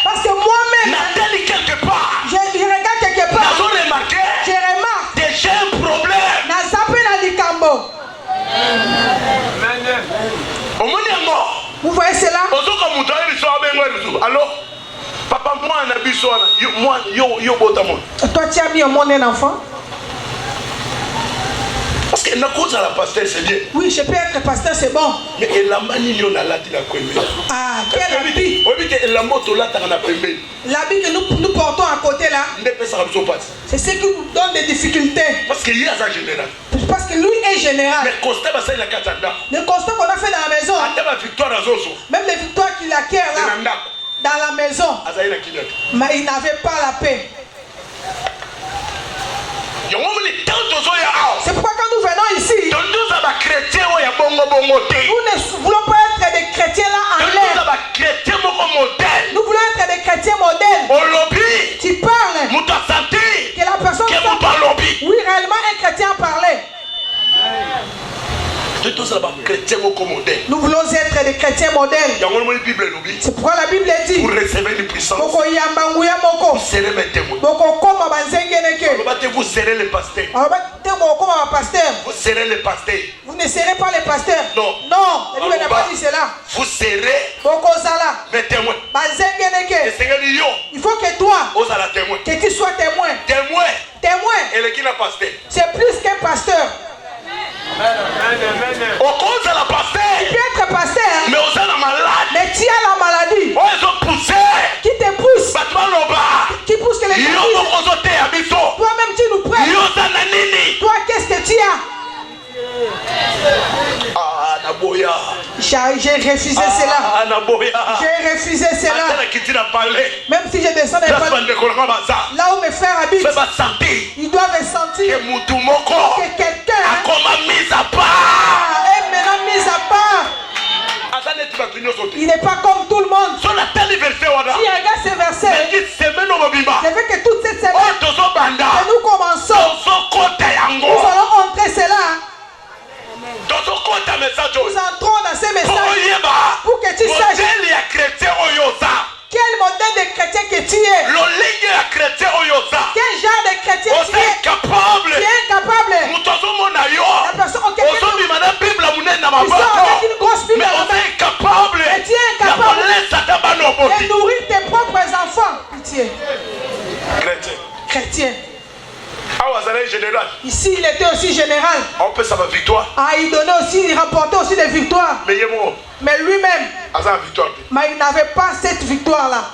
Parce que moi-même, je regarde quelque part, je remarque déjà un problème. Vous voyez cela? Alors, papa, toi, tu as mis au monde un enfant? Parce que la cause à la pasteur, c'est bien. Oui, je peux être pasteur, c'est bon. Mais elle a manié la ah, quel habit? L'habit que nous portons à côté là, c'est ce qui nous donne des difficultés. Parce qu'il y a un général. Parce que lui est général. Le constat qu'on a fait dans la maison, même les victoires qu'il acquiert là, dans la maison, mais il n'avait pas la paix. C'est pourquoi quand nous venons ici, nous ne voulons pas être des chrétiens là en l'air. Nous voulons être des chrétiens modèles. Tu parles que la personne oui, réellement un chrétien parlait. Nous voulons être des chrétiens modèles. C'est pourquoi la Bible dit vous recevez une puissance. vous serez mes témoins. Vous serez les pasteurs. Vous serez les pasteurs. Vous ne serez pas les pasteurs. Non. Non, la Bible n'a pas dit cela. Vous serez mes témoins. Il faut que toi, que tu sois témoin. Témoin. C'est plus qu'un pasteur. Au cause de la pasteur, tu peux être pasteur, mais tu as la maladie qui te pousse, qui pousse que les gens toi-même tu nous prêtes. Toi qu'est-ce que tu as? J'ai refusé cela. J'ai refusé cela. Même si je descends là où mes frères habitent, ils doivent sentir que quelqu'un est maintenant mis à part. Il n'est pas comme tout le monde. Si regarde ces versets, c'est vrai que toute cette semaine que nous commençons, nous allons entrer cela. Nous entrons dans ces messages pour que tu saches quel modèle de chrétien que tu es. Quel genre de chrétien tu es. Tu es incapable. La personne auquel tu es avec une grosse Bible. Et tu es incapable de nourrir tes propres enfants. Pitié. Chrétien. Ici, il était aussi général. Il donnait aussi, il rapportait aussi des victoires. Mais lui-même, il n'avait pas cette victoire-là.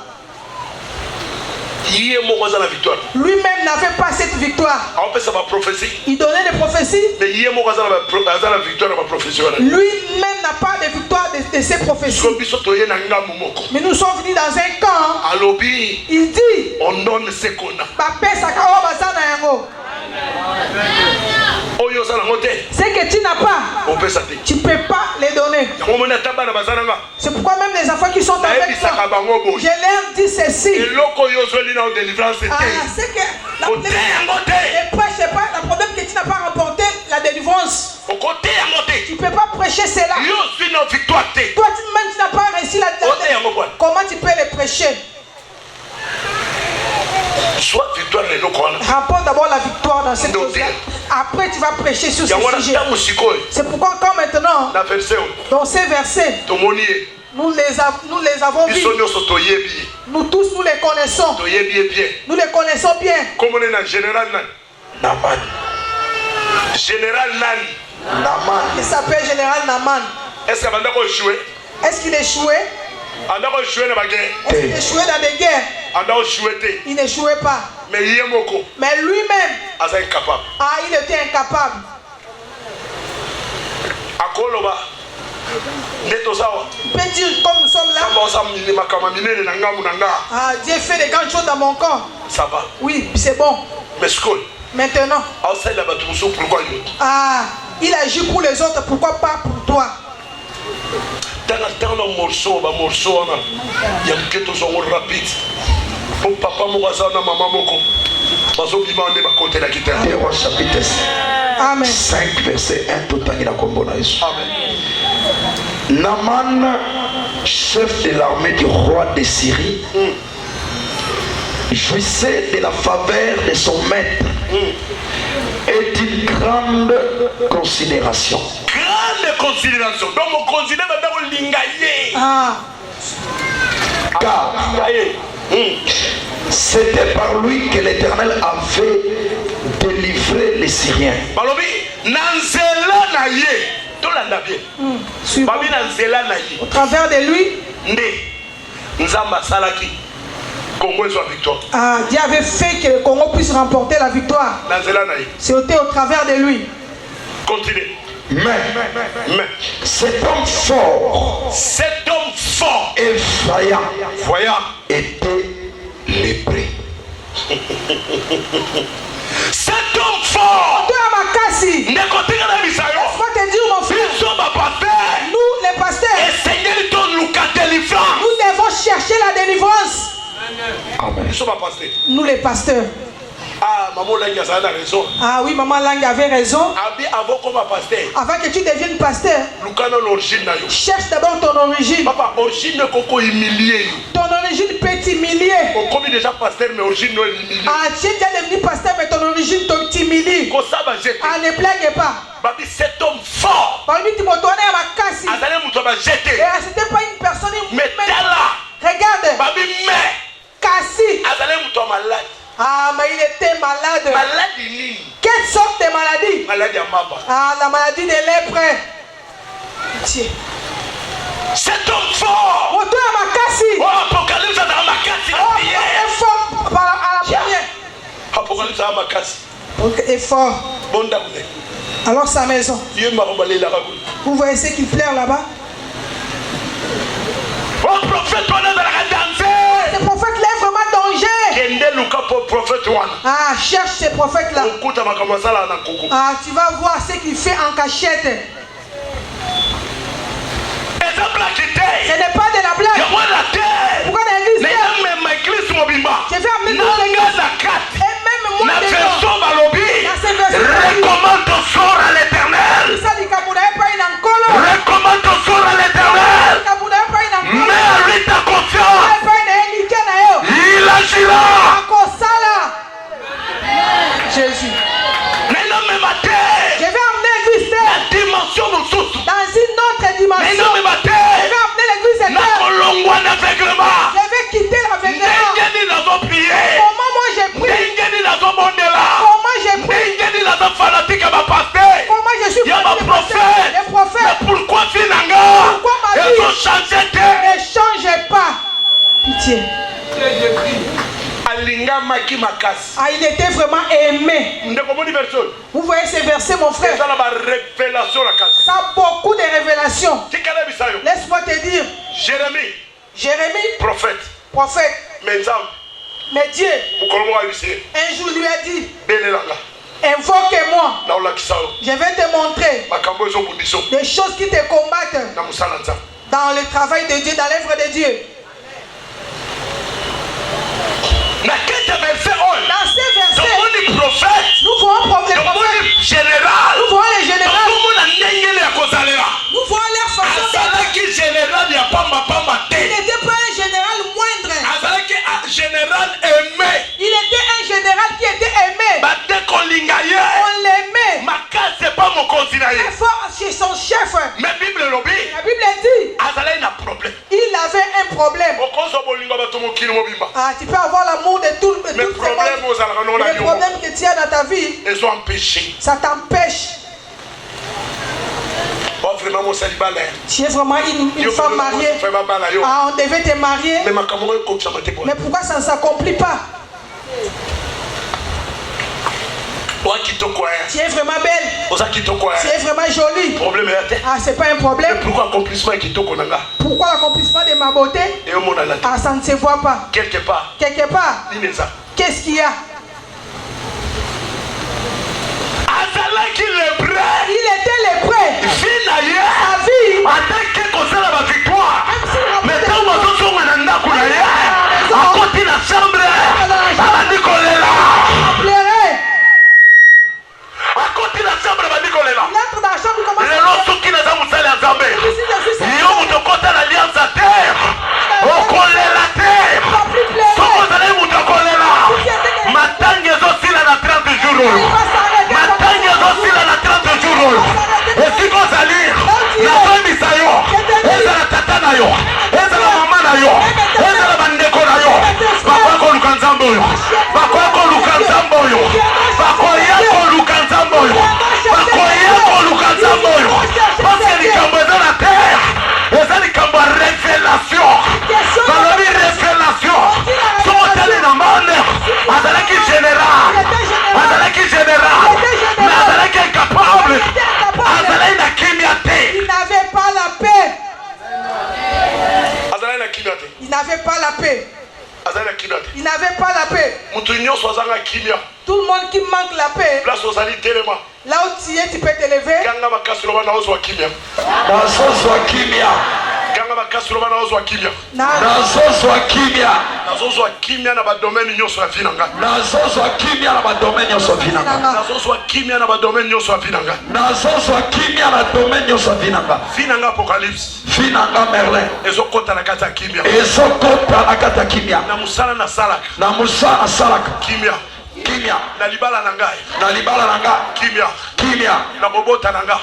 Lui-même n'avait pas cette victoire. Il donnait des prophéties. Lui-même n'a pas de victoire de ces prophéties. Mais nous sommes venus dans un camp. Il dit ce que tu n'as pas, tu ne peux pas les donner. C'est pourquoi même les enfants qui sont avec toi, je leur dis ceci. C'est que le problème que tu n'as pas remporté la délivrance. Tu ne peux pas prêcher cela. Toi tu n'as pas réussi la délivrance. Comment tu peux les prêcher? Rapporte d'abord la victoire dans cette chose-là. Après tu vas prêcher sur ce sujet. C'est pourquoi quand maintenant, dans ces versets, nous les avons vus. Nous tous nous les connaissons. Nous les connaissons bien. Général Naman. Il s'appelle Général Naman. Est-ce qu'il échouait? Est-ce qu'il échouait dans des guerres? Il n'échouait pas. Mais lui-même, il était incapable. Il peut dire comme nous sommes là. Dieu fait des grandes choses dans mon corps. Ça va. Oui, c'est bon. Maintenant, il agit pour les autres, pourquoi pas pour toi? Amen. 5 verset 1 tout à Naman, chef de l'armée du roi de Syrie, jouissait de la faveur de son maître et d'une grande considération. Grande considération. Donc on considère d'abord l'ingaye. Car c'était par lui que l'Éternel avait délivré les Syriens. Au travers de lui, Dieu avait fait que le Congo puisse remporter la victoire. C'était au travers de lui. Continue. Mais cet homme fort et voyant était lépré. Cet homme fort, laisse-moi te dire mon frère, nous les pasteurs, nous devons chercher la délivrance. Amen. Nous les pasteurs. Oui, maman Langue avait raison. Avant que tu deviennes pasteur, cherche d'abord ton origine. Ton origine peut t'humilier. Tu es déjà devenu pasteur, mais ton origine t'humilie. Ne blague pas. Cet homme fort, c'était pas une personne. Regarde. Kassi. Mais il était malade. Quelle sorte de maladie? La maladie de lèpre. Cet homme fort. Apocalypse à est fort. Alors sa maison. Vous voyez ce qu'il pleure là-bas? Ce prophète là est vraiment danger. Cherche ces prophètes là. Tu vas voir ce qu'il fait en cachette. Ce n'est pas de la blague. Pourquoi l'église? Je vais amener toute l'église. Et même moi, recommande ton sort à l'Éternel. makasi. Ah, il était vraiment aimé. Vous voyez ces versets, mon frère? Ça a beaucoup de révélations. Laisse-moi te dire. Jérémie, prophète. Mais Dieu, un jour lui a dit, invoque-moi. Je vais te montrer des choses qui te combattent dans le travail de Dieu, dans l'œuvre de Dieu. Dans ces versets, nous voyons les prophètes, nous voyons les généraux, nous voyons leur façon d'être. Il n'était pas un général moindre. Il était un général qui était aimé. On l'aimait. Très fort chez son chef. Mais la Bible dit il avait un problème. Ah, tu peux avoir l'amour de tout le monde. Les problèmes que tu as dans ta vie, ça t'empêche. Tu es vraiment une femme mariée. Ah, on devait te marier. Mais pourquoi ça ne s'accomplit pas? Tu es vraiment belle. Tu es vraiment jolie. Ah, c'est pas un problème. Pourquoi l'accomplissement de ma beauté? Ah, ça ne se voit pas. Quelque part. Qu'est-ce qu'il y a? Il était lépreux. Sa vie. Il n'avait pas la paix. Il n'avait pas la paix. Tout le monde qui manque la paix, là où tu es, tu peux te lever. Kimia. Na libala nanga. Kimia. Na kobota nanga.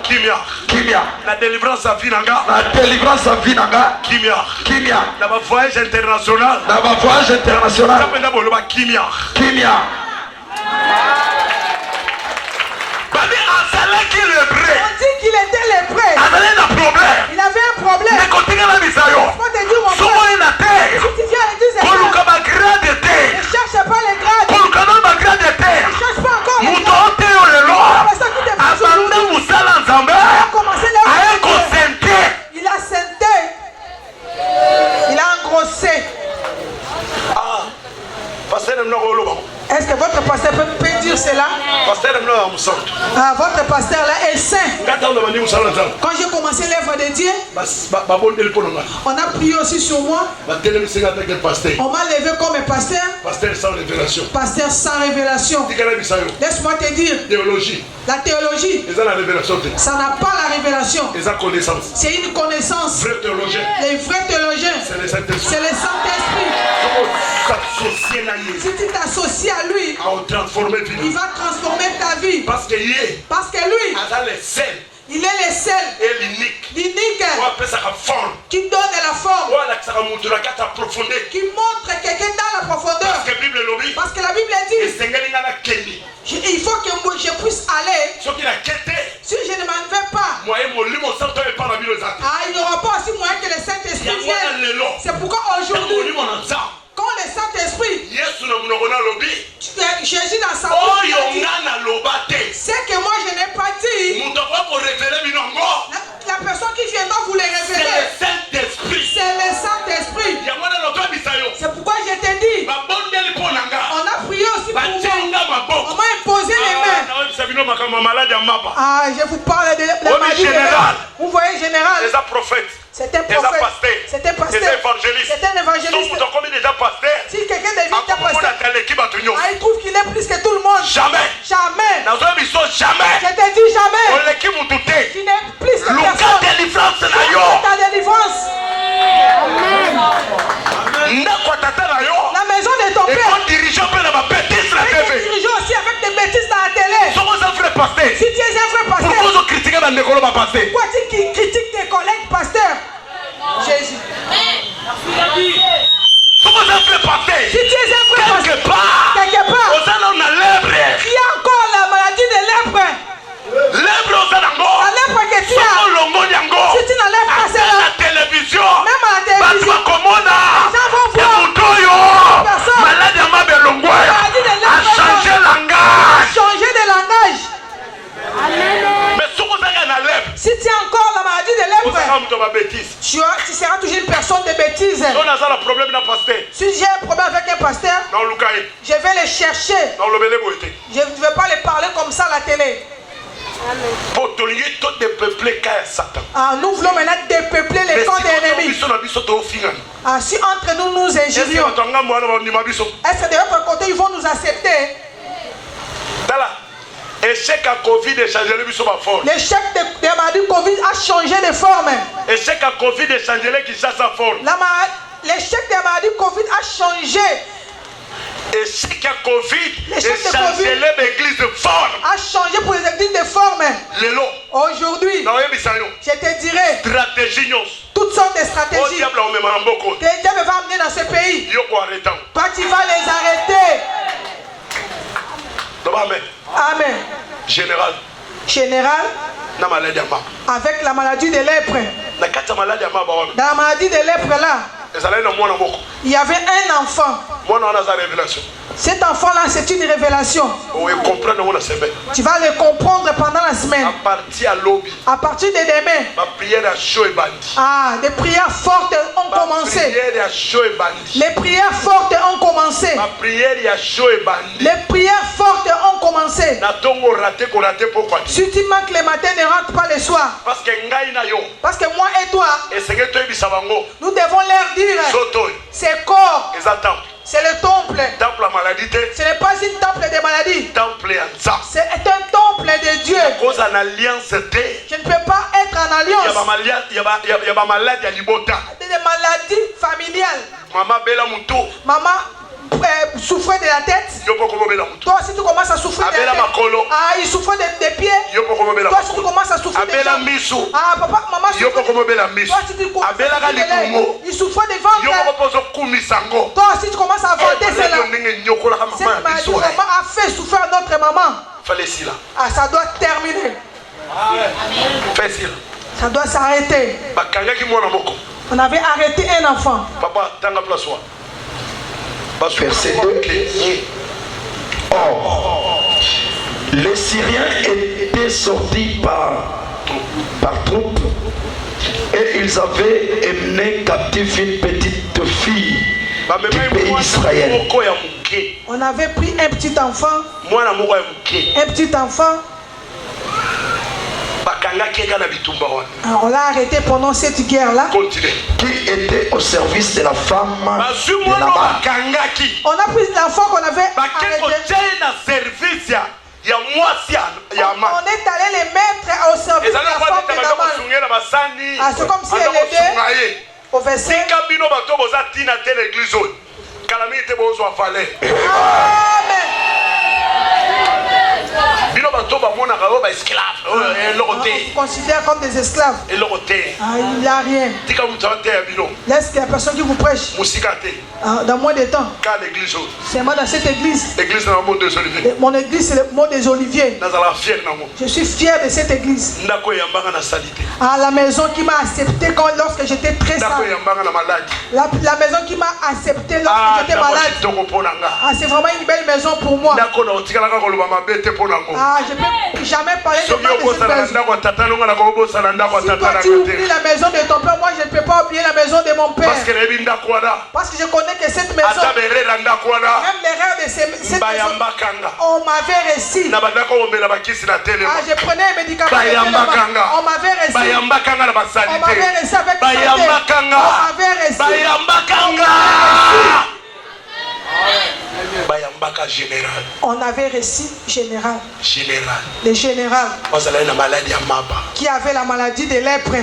Kimia. Na délivrance à vie nanga. Kimia. Na ba voyage international. Tapenda boloba kimia. On dit qu'il était lépreux. Il avait un problème. Mais continue la mise à jour. Si tu viens à l'église, ne cherche pas les grades. Ne cherche pas encore les grades. Il a scenté. Il a engrossé. Est-ce que votre pasteur peut dire cela? Votre pasteur là est saint. Quand j'ai commencé l'œuvre de Dieu, on a prié aussi sur moi. On m'a levé comme un pasteur. Pasteur sans révélation. Laisse-moi te dire. La théologie, ça n'a pas la révélation. C'est une connaissance. Les vrais théologiens, c'est le Saint-Esprit. Si tu t'associes à lui, il va transformer ta vie. Parce que lui, il est le seul et l'unique qui donne la forme, qui montre quelqu'un dans la profondeur. Parce que la Bible dit il faut que moi je puisse aller. Si je ne m'en vais pas, il n'y aura pas aussi moyen que le Saint-Esprit vienne. C'est pourquoi aujourd'hui, quand le Saint-Esprit Jésus dans sa bouche dit, c'est que moi je n'ai pas dit. La personne qui viendra vous les révéler, c'est le Saint-Esprit. C'est pourquoi je t'ai dit, on a prié aussi pour moi. On m'a imposé les mains. Ah, je vous parle de la maladie. Vous voyez, général. C'est un prophète, c'est un pasteur, c'est un évangéliste. Si quelqu'un devient un pasteur, il trouve qu'il est plus que tout le monde. Jamais. Jamais. Je te dis jamais. Tu n'es plus que personne. Ta délivrance. La maison de ton père. Tu diriges aussi avec des bêtises dans la télé. Si tu es un vrai pasteur, pourquoi tu critiques tes collègues pasteurs? Jésus. Si tu es un vrai pasteur, quelque part, il y a encore la maladie de lèpre. La lèpre que tu as, si tu n'enlèves pas cela, même à la télévision, les gens vont voir personne. Maladie de lèpre a changé de langage. Si tu as encore la maladie de lèpre, tu seras toujours une personne de bêtise. Si j'ai un problème avec un pasteur, je vais le chercher. Je ne vais pas le parler comme ça à la télé. Nous voulons maintenant dépeupler les camps des ennemis. Si entre nous nous injurions, est-ce que de l'autre côté ils vont nous accepter? L'échec à Covid a changé les formes. L'échec de maladie Covid a changé de forme. L'échec à Covid a changé les qui change sa forme. L'échec de maladie Covid a changé. L'échec à Covid a changé l'église de forme. A changé pour les églises de forme. Aujourd'hui, je te dirai toutes sortes de stratégies que le diable va amener dans ce pays. Toi, tu vas les arrêter. Amen. Général. Avec la maladie de lèpre. Dans la maladie de lèpre là, il y avait un enfant. Cet enfant-là, c'est une révélation. Tu vas le comprendre pendant la semaine. À partir de demain, des prières fortes ont commencé. Les prières fortes ont commencé. Les prières fortes ont commencé. Si tu manques le matin, ne rentre pas le soir. Parce que moi et toi, nous devons leur dire, c'est corps. C'est le temple. Ce n'est pas une temple de maladie. C'est un temple de Dieu. Je ne peux pas être en alliance. Il y a des maladies familiales. Maman souffrait de la tête. Toi, si tu commences à souffrir de la tête, il souffre des pieds. Toi, si tu commences à souffrir des jambes, papa, maman souffre. Toi, si tu commences à souffrir des lèvres, il souffre des ventres. Toi, si tu commences à vanter cela, cette maladie vraiment a fait souffrir notre maman. Ça doit terminer. Ça doit s'arrêter. On avait arrêté un enfant. Papa, tanga place. Verset 2. Or, les Syriens étaient sortis par troupes et ils avaient emmené captive une petite fille du pays d'Israël. On avait pris un petit enfant. On l'a arrêté pendant cette guerre-là. Qui était au service de la femme de Naaman. On a pris l'enfant qu'on avait arrêté. On est allé les mettre au service de la femme de Naaman. C'est comme si elle était au verset. Amen. considère comme des esclaves. Il n'a rien. Laisse que la personne qui vous prêche. Dans moins de temps. C'est moi dans cette église. Mon église, c'est le mont des Oliviers. Je suis fier de cette église. À la maison qui m'a accepté lorsque j'étais très sale. La maison qui m'a accepté lorsque j'étais malade. C'est vraiment une belle maison pour moi. Je ne peux jamais parler de cette maison. Si toi tu oublies la maison de ton père, moi je ne peux pas oublier la maison de mon père. Parce que je connais que cette maison, même l'erreur de cette maison, on m'avait réussi. Je prenais un médicament, on m'avait réussi. On m'avait réussi avec santé. On m'avait réussi. On avait réussi général. Le général qui avait la maladie de lèpre.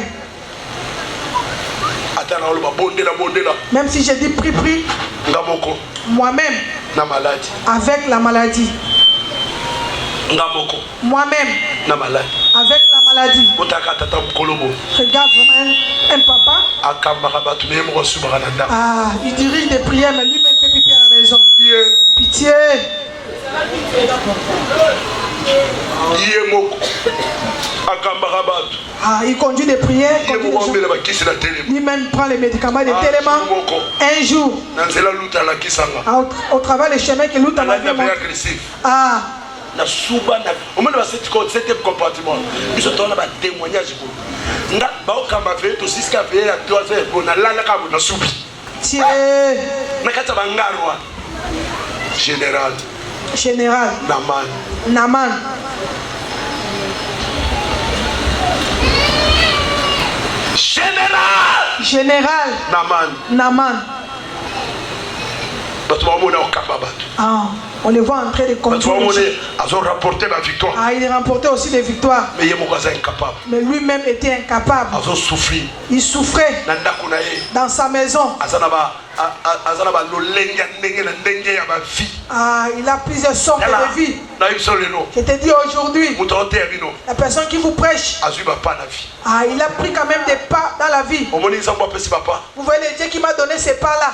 Même si je dis pris, moi-même, avec la maladie. Moi-même, avec la maladie. Regarde vraiment un papa. Il dirige des prières, mais lui-même fait pipi à la maison. Pitié. Il conduit des prières. Lui-même prend les médicaments de tellement. Un jour, au travers des chemins que l'autre m'a fait montrer. Na suba na omona ba cette compartiment biso tona ba témoignage ko nga ba o kamba fe to siska fe ya to se ko na lala ka na subi tie na kata ba ngarwa général Naman général Naman on les voit en train de conduire. Il remportait aussi des victoires. Mais lui-même était incapable. Il souffrait dans sa maison. Il a plusieurs sortes de vie. Je te dis aujourd'hui, la personne qui vous prêche, il a pris quand même des pas dans la vie. Vous voyez le Dieu qui m'a donné ces pas-là.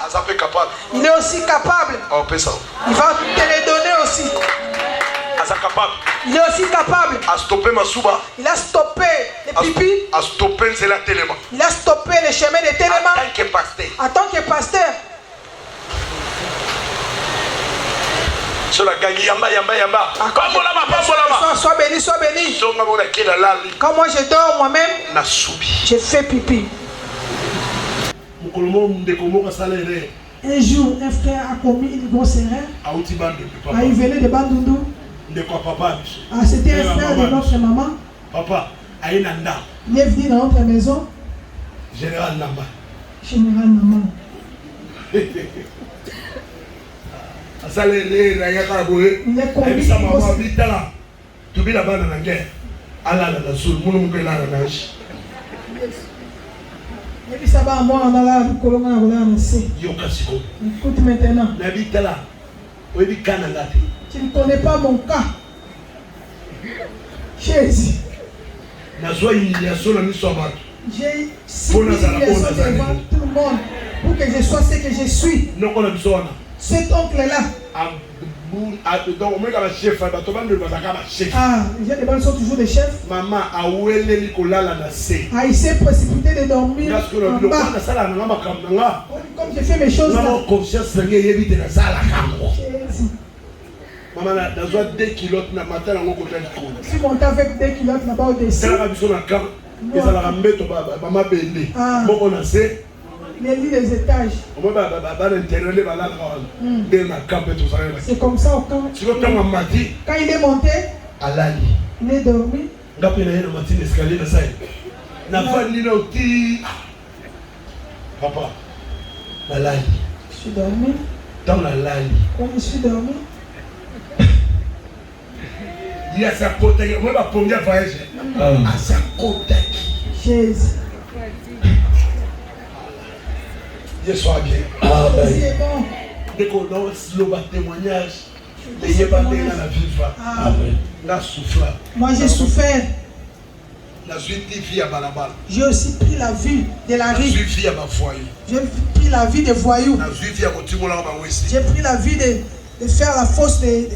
Il est aussi capable. Il va te les donner aussi. Il est aussi capable. Il a stoppé les pipis. Il a stoppé les chemins de Téléma. En tant que pasteur. Sois béni, sois béni. Quand moi je dors moi-même, je fais pipi. Un jour, un frère a commis une grosse erreur. Il venait de Bandundu. C'était un frère de notre maman. Il est venu dans notre maison. Général Naman. Il est commis une écoute maintenant. Tu ne connais pas mon cas. Jésus. J'ai subi l'humiliation devant tout le monde pour que je sois ce que je suis. Cet oncle-là. Les gens sont toujours des chefs. Il s'est précipité de dormir en bas. Comme j'ai fait mes choses là. Je suis monté avec 2 kilotes là-bas au-dessus. Les lits des étages. C'est comme ça au camp. Quand il est monté, il est dormi. Papa, je suis dormi. Dans la lali. Quand je suis dormi, il y a sa côte. Moi, ma première voyage. À sa côte. Jésus. Dieu soit bien. C'est bon. Dès qu'on lance le témoignage, Moi j'ai souffert. J'ai aussi pris la vie de la rue. J'ai pris la vie des voyous. J'ai pris la vie de faire la fosse des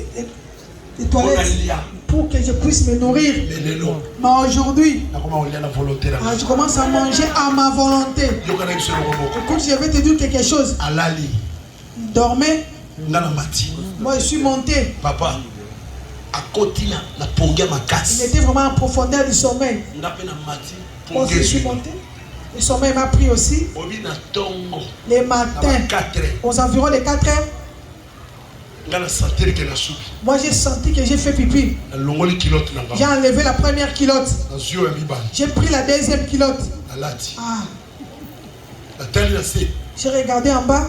toilettes pour que je puisse me nourrir. Mais aujourd'hui, je commence à manger à ma volonté. Écoute, je vais te dire quelque chose. Il dormait. Moi je suis monté. Papa. Il était vraiment en profondeur du sommeil. Moi je suis monté. Le sommeil m'a pris aussi. Les matins, aux environs de 4 heures, moi j'ai senti que j'ai fait pipi. J'ai enlevé la première culotte. J'ai pris la deuxième culotte. J'ai regardé en bas.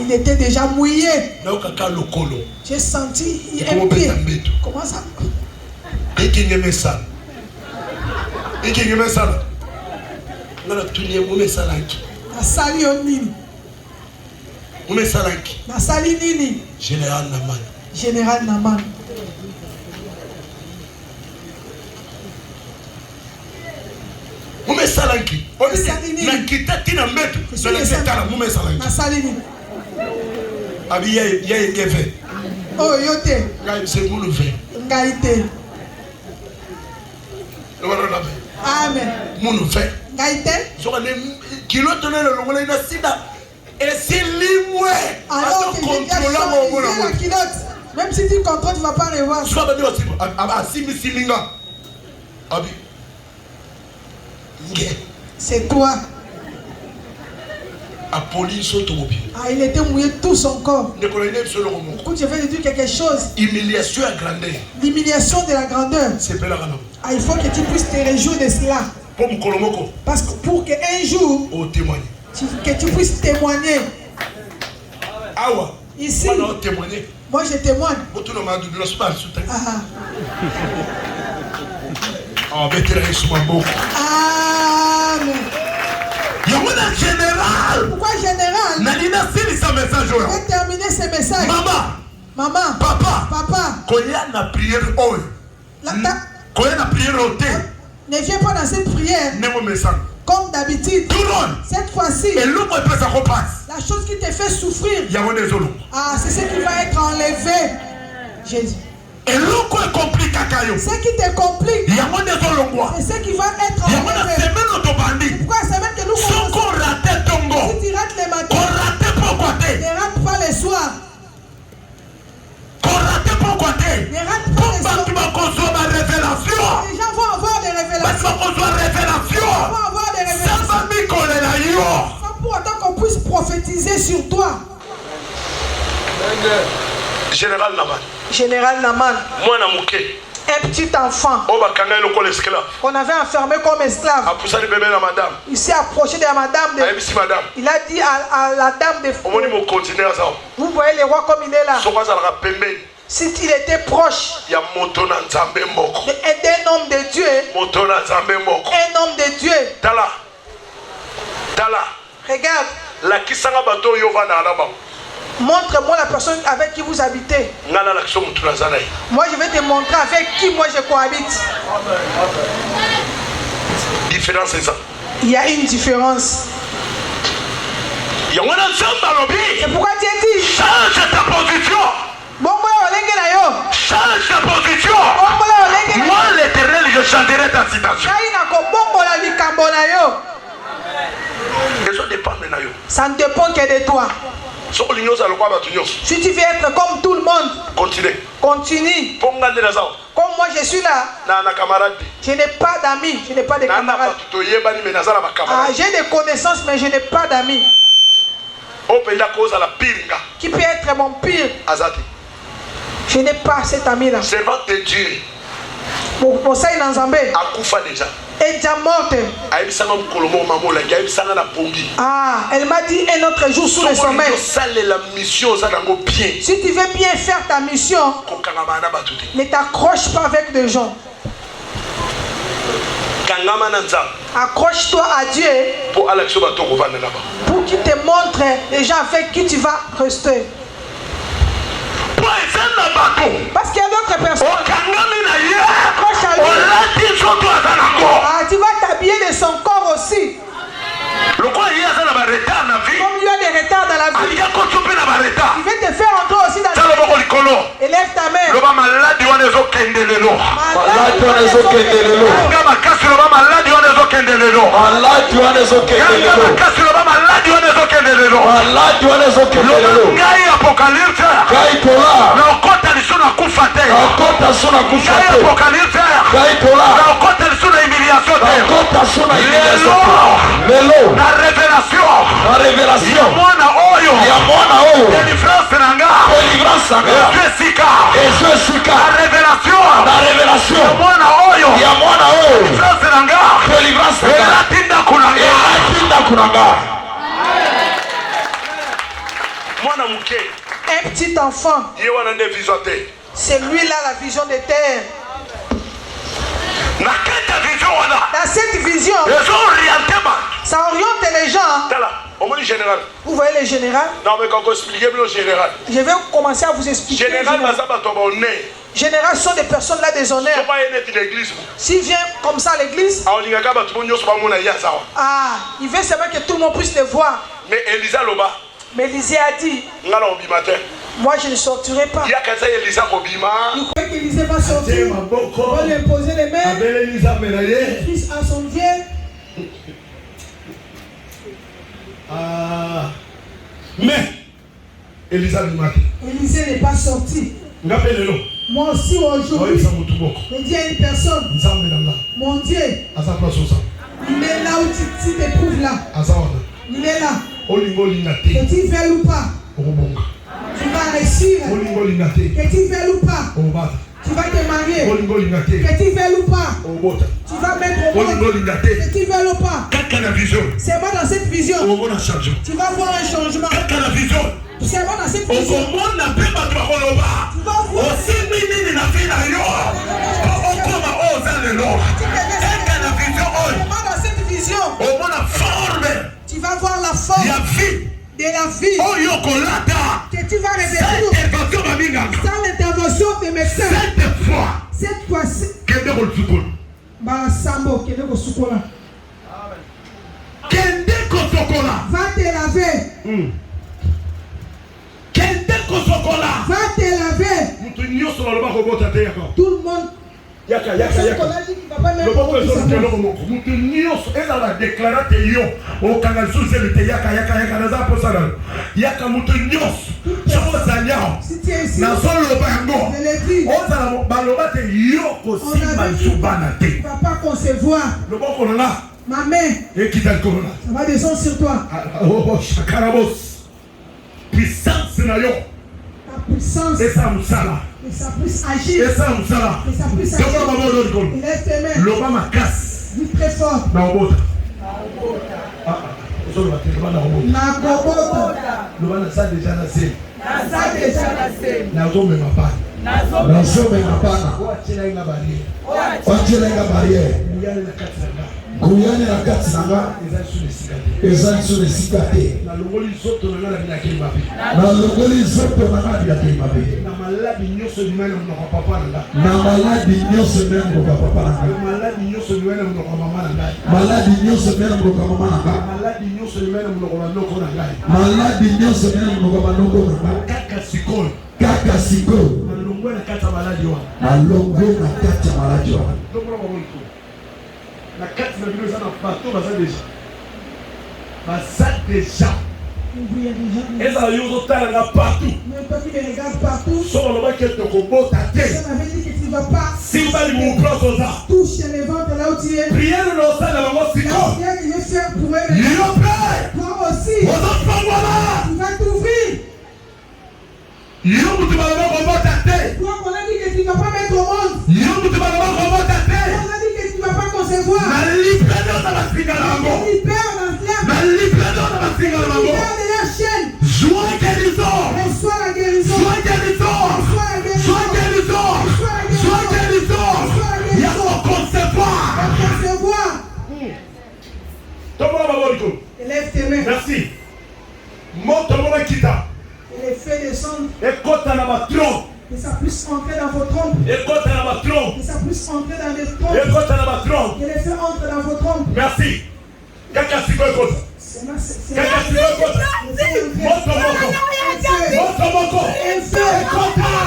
Il était déjà mouillé. J'ai senti un pied. Comment ça? Nasali Onini. Nasali Nini. Général Naman. Oh yote. Ngaite. Amen. Ngaite. Alors que j'ai la culotte. Même si tu contrôles, tu ne vas pas revoir. C'est toi. Il était mouillé tout son corps. Écoute, je vais te dire quelque chose. L'humiliation de la grandeur. Il faut que tu puisses te réjouir de cela. Parce que pour qu'un jour, que tu puisses témoigner. Ici, moi je témoigne. Amen. Pourquoi général? Je vais terminer ce message. Maman, papa. Ne viens pas dans cette prière. Comme d'habitude. Cette fois-ci, la chose qui te fait souffrir, c'est ce qui va être enlevé. Jésus. Ce qui te complique, c'est ce qui va être enlevé. Pourquoi la semaine que nous commençons, si tu rates les matins, ne rate pas les soirs. Ne rate pas les soirs. Les gens vont avoir des révélations. Ils vont avoir des révélations. Sans pour autant qu'on puisse prophétiser sur toi. Général Naman. Un petit enfant qu'on avait enfermé comme esclave. Il s'est approché de la madame. Il a dit à la dame de vous voyez le roi comme il est là. Si il était proche d'un homme de Dieu, un homme de Dieu, regarde, montre-moi la personne avec qui vous habitez. Moi je vais te montrer avec qui moi je cohabite. Il y a une différence. C'est pourquoi Dieu dit change ta position. Change ta position. Moi l'Éternel, je changerai ta citation. Ça ne dépend que de toi. Si tu veux être comme tout le monde, continue. Comme moi je suis là, je n'ai pas d'amis, je n'ai pas de camarades. J'ai des connaissances mais je n'ai pas d'amis. Qui peut être mon pire? Je n'ai pas cet ami-là. Servante de Dieu. Pour ça, il est en Zambé. Et déjà morte. Elle m'a dit un autre jour sous le sommeil. Si tu veux bien faire ta mission, ne t'accroche pas avec des gens. Accroche-toi à Dieu pour qu'il te montre les gens avec qui tu vas rester. Parce qu'il y a d'autres personnes. Ah, tu vas t'habiller de son corps aussi. Comme lui a des retards dans la vie, il veut te faire entrer aussi dans la vie. Élève ta main. Malade, la révélation ya mwana oyo délivrance nanga ezwesika la révélation ya mwana oyo délivrance nanga elatinda kunanga mwana muke un petit enfant, ye wana nde vision te c'est lui là la vision de terre. na kete vision wana Dans cette vision, ça oriente les gens. Vous voyez les générales? Non, mais quand on explique le général. Je vais commencer à vous expliquer. Général sont des personnes là déshonneurs. S'il vient comme ça à l'église, il veut seulement que tout le monde puisse le voir. Mais Élisée a dit, moi je ne sortirai pas. Il croyait qu'Élisée va sortir. On va lui imposer les mains. Fils à son vieux. Mais Élisée n'est pas sorti. Moi aussi aujourd'hui, je dis à une personne, mon Dieu, il est là où tu te trouves là. Il est là. Que tu veuilles ou pas, tu vas réussir. Que tu veuilles ou pas, tu vas te marier. Que tu veuilles ou pas, tu vas mettre au monde. Que tu veuilles ou pas, c'est moi dans cette vision. Tu vas voir un changement. C'est moi dans cette vision. Tu vas voir. Dans cette vision, tu vas voir la forme de la vie que tu vas revêtir sans l'intervention des médecins. Cette fois-ci, va te laver. Va te laver. Tout le monde. Yaka. Le peuple est mutu nyonso ezala déclarate yo okanga lisusu te yaka naza posala yaka mutu nyonso sozanyao nazoloba yango ozala baloba te yo kosimba nsubana te Papa concevoir loboko nanga ma main ekita likolo na ça va descendre sur toi. Shakarabos puissance na yo ta puissance et ça musala et ça puisse agir. Et ça puisse agir. Il est aimé. L'Obama casse. Dis très fort. Naobota. Nakobota. L'Obama ça déjà nassé. Ça déjà nassé. Nazome mapana. Nazome mapana. Wachela inga barrière. Guyane na kati nanga ezali sur les cicatrices. Na longoli zoto nanga na binaki mabe. Na maladi nyonso limana na papa nanga. Na maladi nyonso mena na papa nanga. Maladi nyonso limana na mama nanga. Maladi nyonso mena na mama nanga. Maladi nyonso limana na loko nanga. Maladi nyonso mena na loko nanga. Kaka siko. Na longo na kati maladi wa. Na longo na kati maladi wa. La carte de la partout, déjà. Et ça, ils ont partout. Sur le bac, tu vas pas. Si vous allez vous prendre ça, touche les ventres là où tu es. priez le nom de la Toi aussi, tu vas t'ouvrir. Toi, on a dit que tu ne vas pas mettre au monde. On a dit que tu ne vas pas concevoir. Libère dans la chaîne. Joie guérison. Reçois la guérison. Joie guérison. Il y a son concevoir. Élève tes mains. Merci. Monte mon kita. Et les feux descendent. Et quand on a ma trompe. Que ça puisse entrer dans vos trompes. Et quand on a ma trompe. Que ça puisse entrer dans les trompes. Et quand on a ma trompe. Que les feux entrent dans vos trompes. Merci. Quelqu'un s'y peut comme ça. Quelqu'un s'y peut comme ça. Montre mon corps. Montre mon corps. Et content.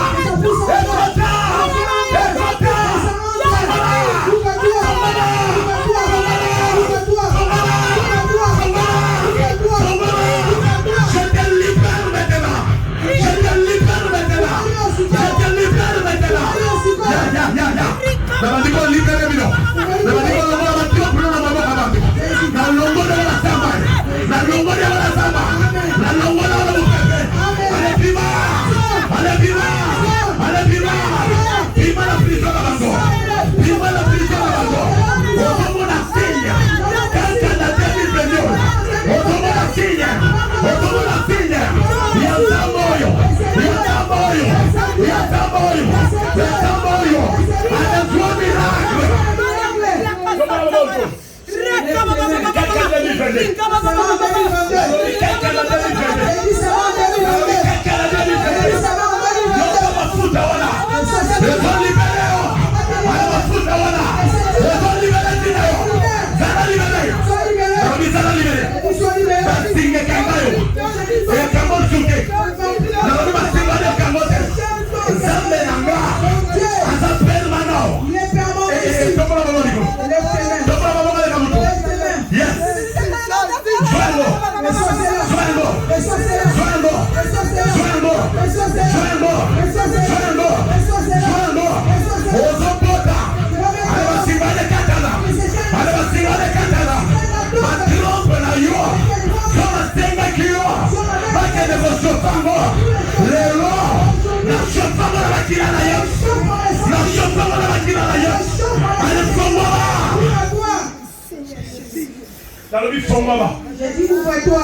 J'ai dit ouvre-toi.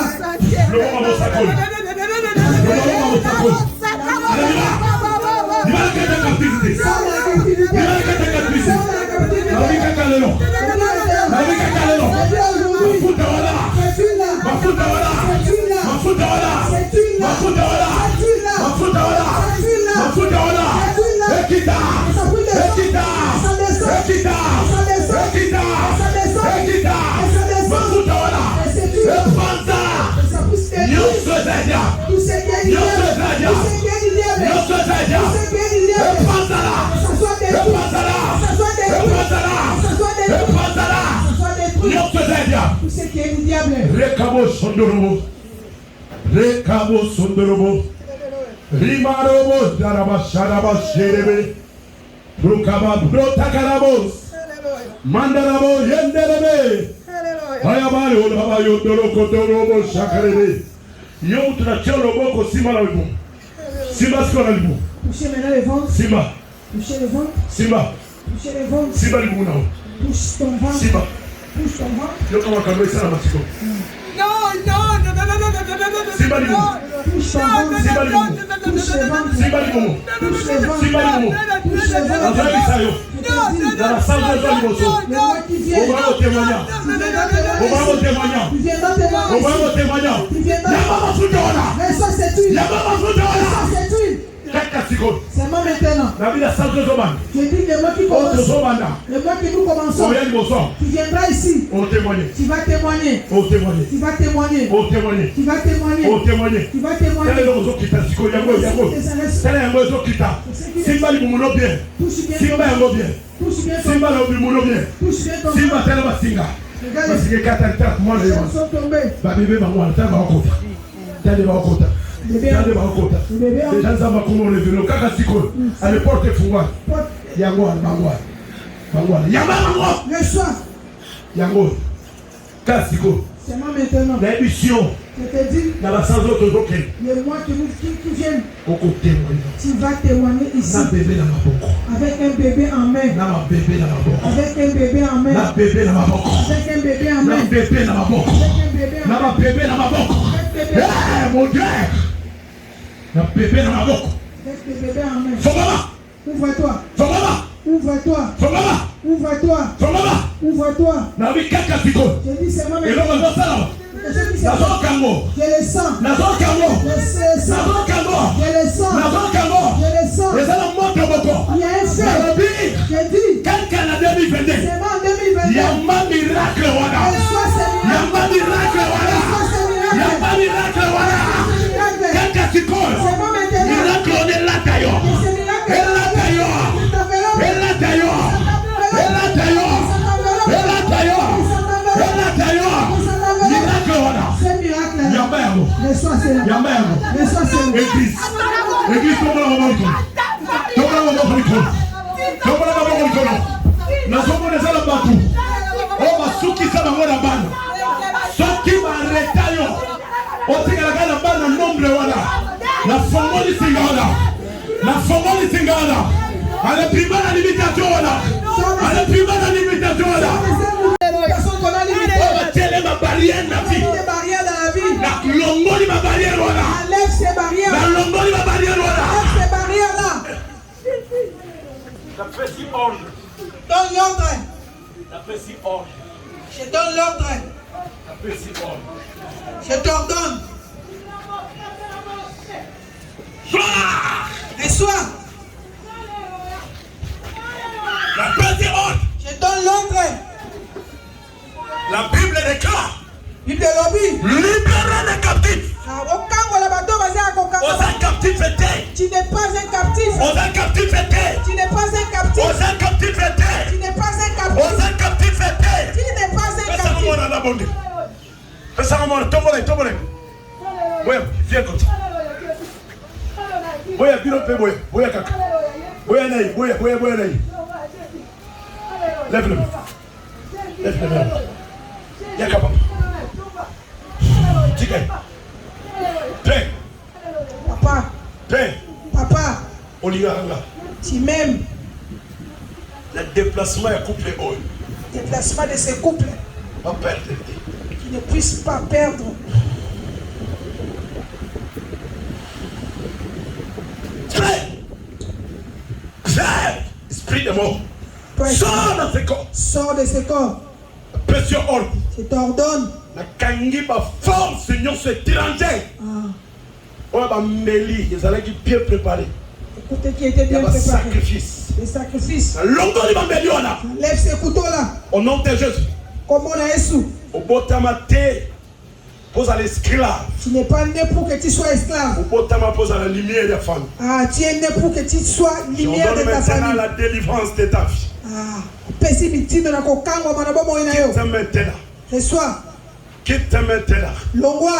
Le moment mon sacoche. Le moment mon sacoche. Il va le faire de captivité. Il va le faire de captivité. La vie caca le nom. La vie caca le nom. Ma foute voilà. Ma foute voilà. Ma foute voilà. Ma foute voilà. Ma foute voilà. Ma foute voilà. Ekita. Ekita. Ekita. Ekita. Ekita. Ma foute voilà. Epanza. Nyonso zaja. Nyonso zaja. Nyonso zaja. Epanzala. Epanzala. Epanzala. Epanzala. Nyonso zaja. Tout ce qui est du diable. Rekabo sondorobo. Rekabo sondorobo. Rimarobo daraba sharaba sherebe. Rukaba brotakarabos. Mandarabo yenderebe. Ayabale olaba yondoro kotorobo shakarebe. Yo tunachia loboko simba la wibu. Simba siko na libu. Touchez maintenant le ventre. Simba. Touchez le ventre. Simba. Touchez le ventre. Simba libu nao. Touche ton ventre. Simba. Touche ton ventre. Yo kama kando isana masiko. Simba libu. Touche ton ventre. Simba libu. Touche le ventre. Simba libu. Touche le ventre. Simba libu. Touche le ventre. Azali sayo. Dans la salle de Zoliboso. Le roi qui vient. On va au témoignage. On va au témoignage. Tu viendras témoigner. On va au témoignage. Tu viendras. Yabama Fudola. Mais ça c'est une. Yabama Fudola. C'est une. C'est moi maintenant. Je dis le mois qui commence. Le mois que nous commençons. Tu viendras ici. Tu vas témoigner. Tu vas témoigner. Tu vas témoigner. Tu vas témoigner. Déjà ça va comme on le veut. Kaka siko. À la porte fungwa. Yango mangwa. Mangwa. Yamba mangwa. Le soir. Yango. Kasiko. C'est moi maintenant. La émission. Je te dis. Dans la salle d'autres autres. Le mois qui viennent. Au côté tu vas témoigner ici. Na bébé dans ma boko. Avec un bébé en main. Na ma bébé dans ma boko. Avec un bébé en main. Na bébé dans ma boko. Avec un bébé en main. Na bébé dans ma boko. Na ma bébé dans ma boko. Eh mon Dieu. Na bébé dans ma boko. Avec le bébé en main. Fomama. Ouvre-toi. Fomama. Ouvre-toi. Fomama. Ouvre-toi. Fomama. Ouvre-toi. Na bi kaka siko. Je dis c'est moi Et maintenant. là on va ça. Nazo kango. Je le sens. Nazo kango. Je le sens. Nazo kango. Je le sens. Nazo kango. Je le sens. Il y a un seul. J'ai dit. Quelqu'un en 2022. C'est moi en 2022. Il y a un miracle. Yamba miracle. Yamba miracle. Quelqu'un qui colle. Miracle, on est là d'ailleurs. Église, enlève ces barrières. Donne l'ordre. Je donne l'ordre. Je t'ordonne. Reçois. Je donne l'ordre. La Bible déclare. Bible lobby. Libérez les captifs. Aux incaptifétés. Tu n'es pas un captif. Aux incaptifétés. Tu n'es pas un captif. Aux incaptifétés. Tu n'es pas un captif. Aux incaptifétés. Tu n'es pas un captif. Viens comme ça. Boya, boya kaka. Boya naï. Lève le main. Yakaba. Tika. Prêt. Papa. Oligaranga. Tu m'aimes. Le déplacement est couplé au. Déplacement de ces couples. Pas perdre. Qui ne puissent pas perdre. Esprit de mort. Sors de ce corps. Sors de ce corps. Précieux ordre. Je t'ordonne. La kangi ba force union c'est étranger. Oh ba meli, ils allaient bien préparé. Écoutez qui était bien préparé. Sacrifice. Les sacrifices. Longo di ba meli ona. Lève ces couteaux là. Au nom de Jésus. Comme on a Jésus. Au botamate. Pose à l'esclave. Tu n'es pas né pour que tu sois esclave. Au botama pose à la lumière de la famille. Tu es né pour que tu sois lumière de ta famille. La délivrance de ta vie. Pessimité na kokango manabo ina yo. Reçois. Quitte maintenant. Longwa.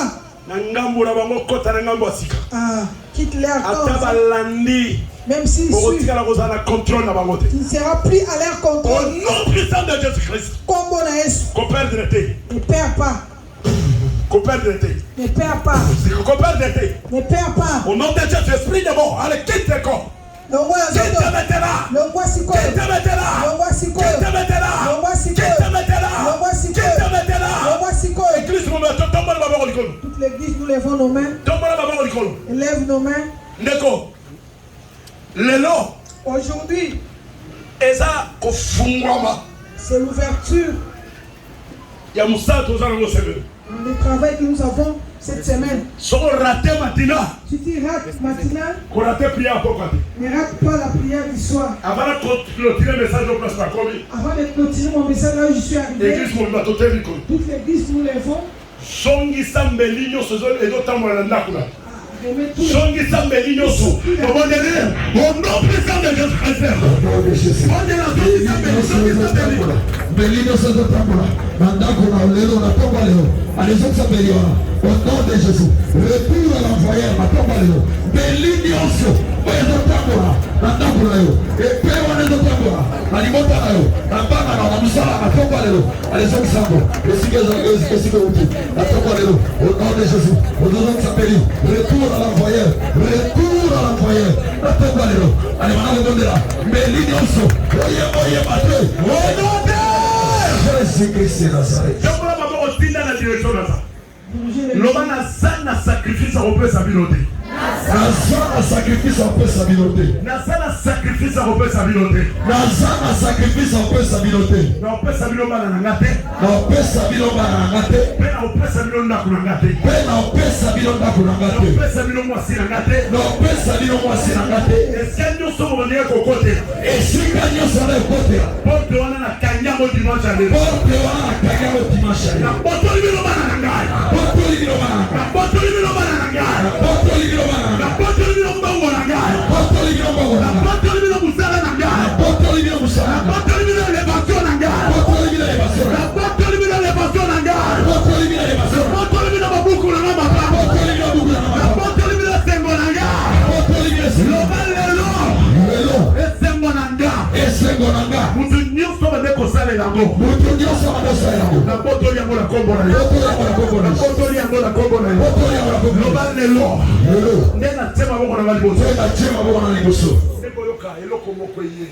Nangambura bango kota nangambwa sika. Quitte leur corps. Atabalandi. Même si tu ne seras plus à leur contrôle. Au nom puissant de Jésus-Christ. Comme on a Jésus. Ne perds pas. Ne perds pas. Ne perds pas. Au nom de Jésus, esprit de mort, allez, quitte le corps. Quitte maintenant. Toute l'église, nous lèvons nos mains. Lève nos mains. Aujourd'hui, c'est l'ouverture. Le travail que nous avons cette semaine. Si tu rates matinal, ne rate pas la prière du soir. Avant de clôturer mon message là où je suis arrivé, toute l'église nous lèvons. Songisa Melinyoso. Au nom puissant de Jésus-Christ. Melinyoso de Tambola. Mandakuna Lelo na tomba leo. Alizonsa Meliona. Au nom de Jésus. Retour à l'envoyeur na tomba leo. Melinyoso. Oyezo Tambola. Mandakuna leo. Epewa nezo Tambola. Alimota leo. Nambanga na musala na tomba leo. Alizonsa Sambo. Esike uti. Na tomba leo. Au nom de Jésus. Ozonsa Meli. Retour à l'envoyeur, retour à l'envoyeur. Allez, maintenant, on est là. Mais l'ignoso, oye, maté. Au nom de Jésus-Christ de Nazareth. L'homme na sacrifice à repère sa biloté. Nazana sacrifice en paix sa biloté. Nazana sacrifice en paix sa biloté. Nazana sacrifice en paix sa biloté. Non, paix sa biloma na ngate. Non, paix sa biloma na ngate. Pena o paix sa biloma na ngate. Pena o paix sa biloma na ngate. Paix sa biloma si na ngate. Non, paix sa biloma si na ngate. Est-ce que nous somo baniye kokotela esika nyonso na ekotela porte wana na kanyango dimanche ale porte wana na kanyango dimanche ale na botoli biloba na ngai botoli biloba na na botoli biloba na ngai botoli biloba na na botoli biloba na ngai botoli biloba na botoli biloba musala na ngai botoli biloba musala na botoli biloba elevation na ngai botoli biloba elevation na botoli biloba elevation na ngai botoli biloba elevation botoli biloba buku na mama botoli biloba buku na mama botoli biloba sengo na ngai botoli biloba loba lelo esengo na ngai esengo na ngai mutu nyonso bade kosala yango mutu nyonso bade kosala yango na botoli yango na kombo na yo na botoli yango na kombo na yo botoli yango na kombo loba lelo nde na tema moko na liboso nde na tema moko na liboso nde koyoka eloko moko ye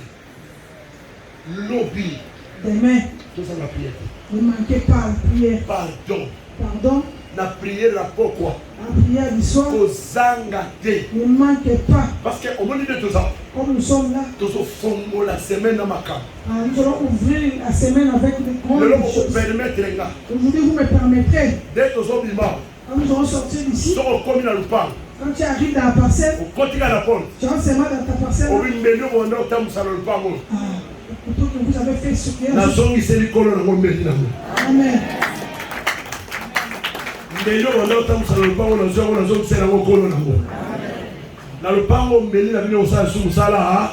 lobi Demain, tozala priere ne manquez pas la prière. pardon Pardon, na priere na pokwa la prière du soir. kozanga te Ne manquez pas. parce que omoni nde toza Comme nous sommes là, tozofongola semaine na makambo nous allons ouvrir la semaine avec des lelo grandes choses. kopermettre nga Aujourd'hui, vous me permettrez, nde tozobima quand nous allons sortir d'ici, soko okomi na lupango quand tu arrives dans la parcelle, okotika na porte tu rentres seulement dans ta parcelle. obimbeli obonda otambusa na lupango Plutôt que vous avez fait ce qui est. nazongiseli kolo nango mbeli nango Amen. mbeli obonda otambusa na lupango nazongo nazongiseli yango kolo nango na lupango mbeli na bino osala su mosala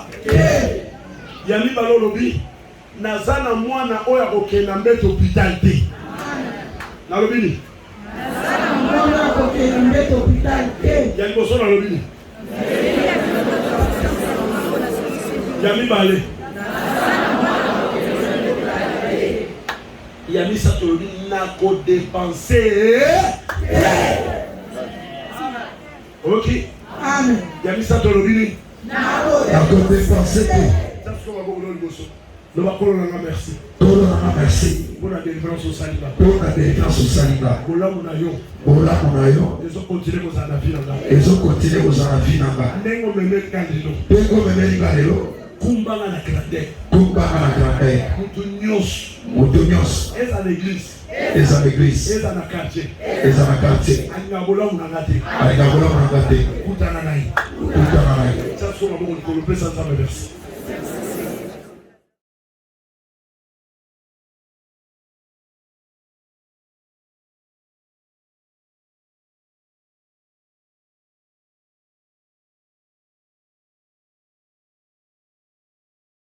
ya mibale olobi naza na mwana oyo akokenda mbete hôpital te nalobi nini ya liboso nalobi nini ya mibale ya misato lobi nakodepanse ok Amen. ya misato lobi nini nakodepanse te tasoka bakolo liboso loba kolo nanga merci tolo nanga merci mpona délivrance osalinga mpona délivrance osalinga bolamu na yo bolamu na yo ezokontinue kozala na vi na nga ezokontinue kozala na vi na nga ndenge omemeli nga lelo ndenge omemeli nga lelo kumbanga na grandeur kumbanga na grandeur mutu nyonso moto nyonso eza na église eza na église eza na quartier eza na quartier alinga bolamu na nga te alinga bolamu na nga te kutana na ye kutana na ye tasoka bongo likolo pesa nzambe merci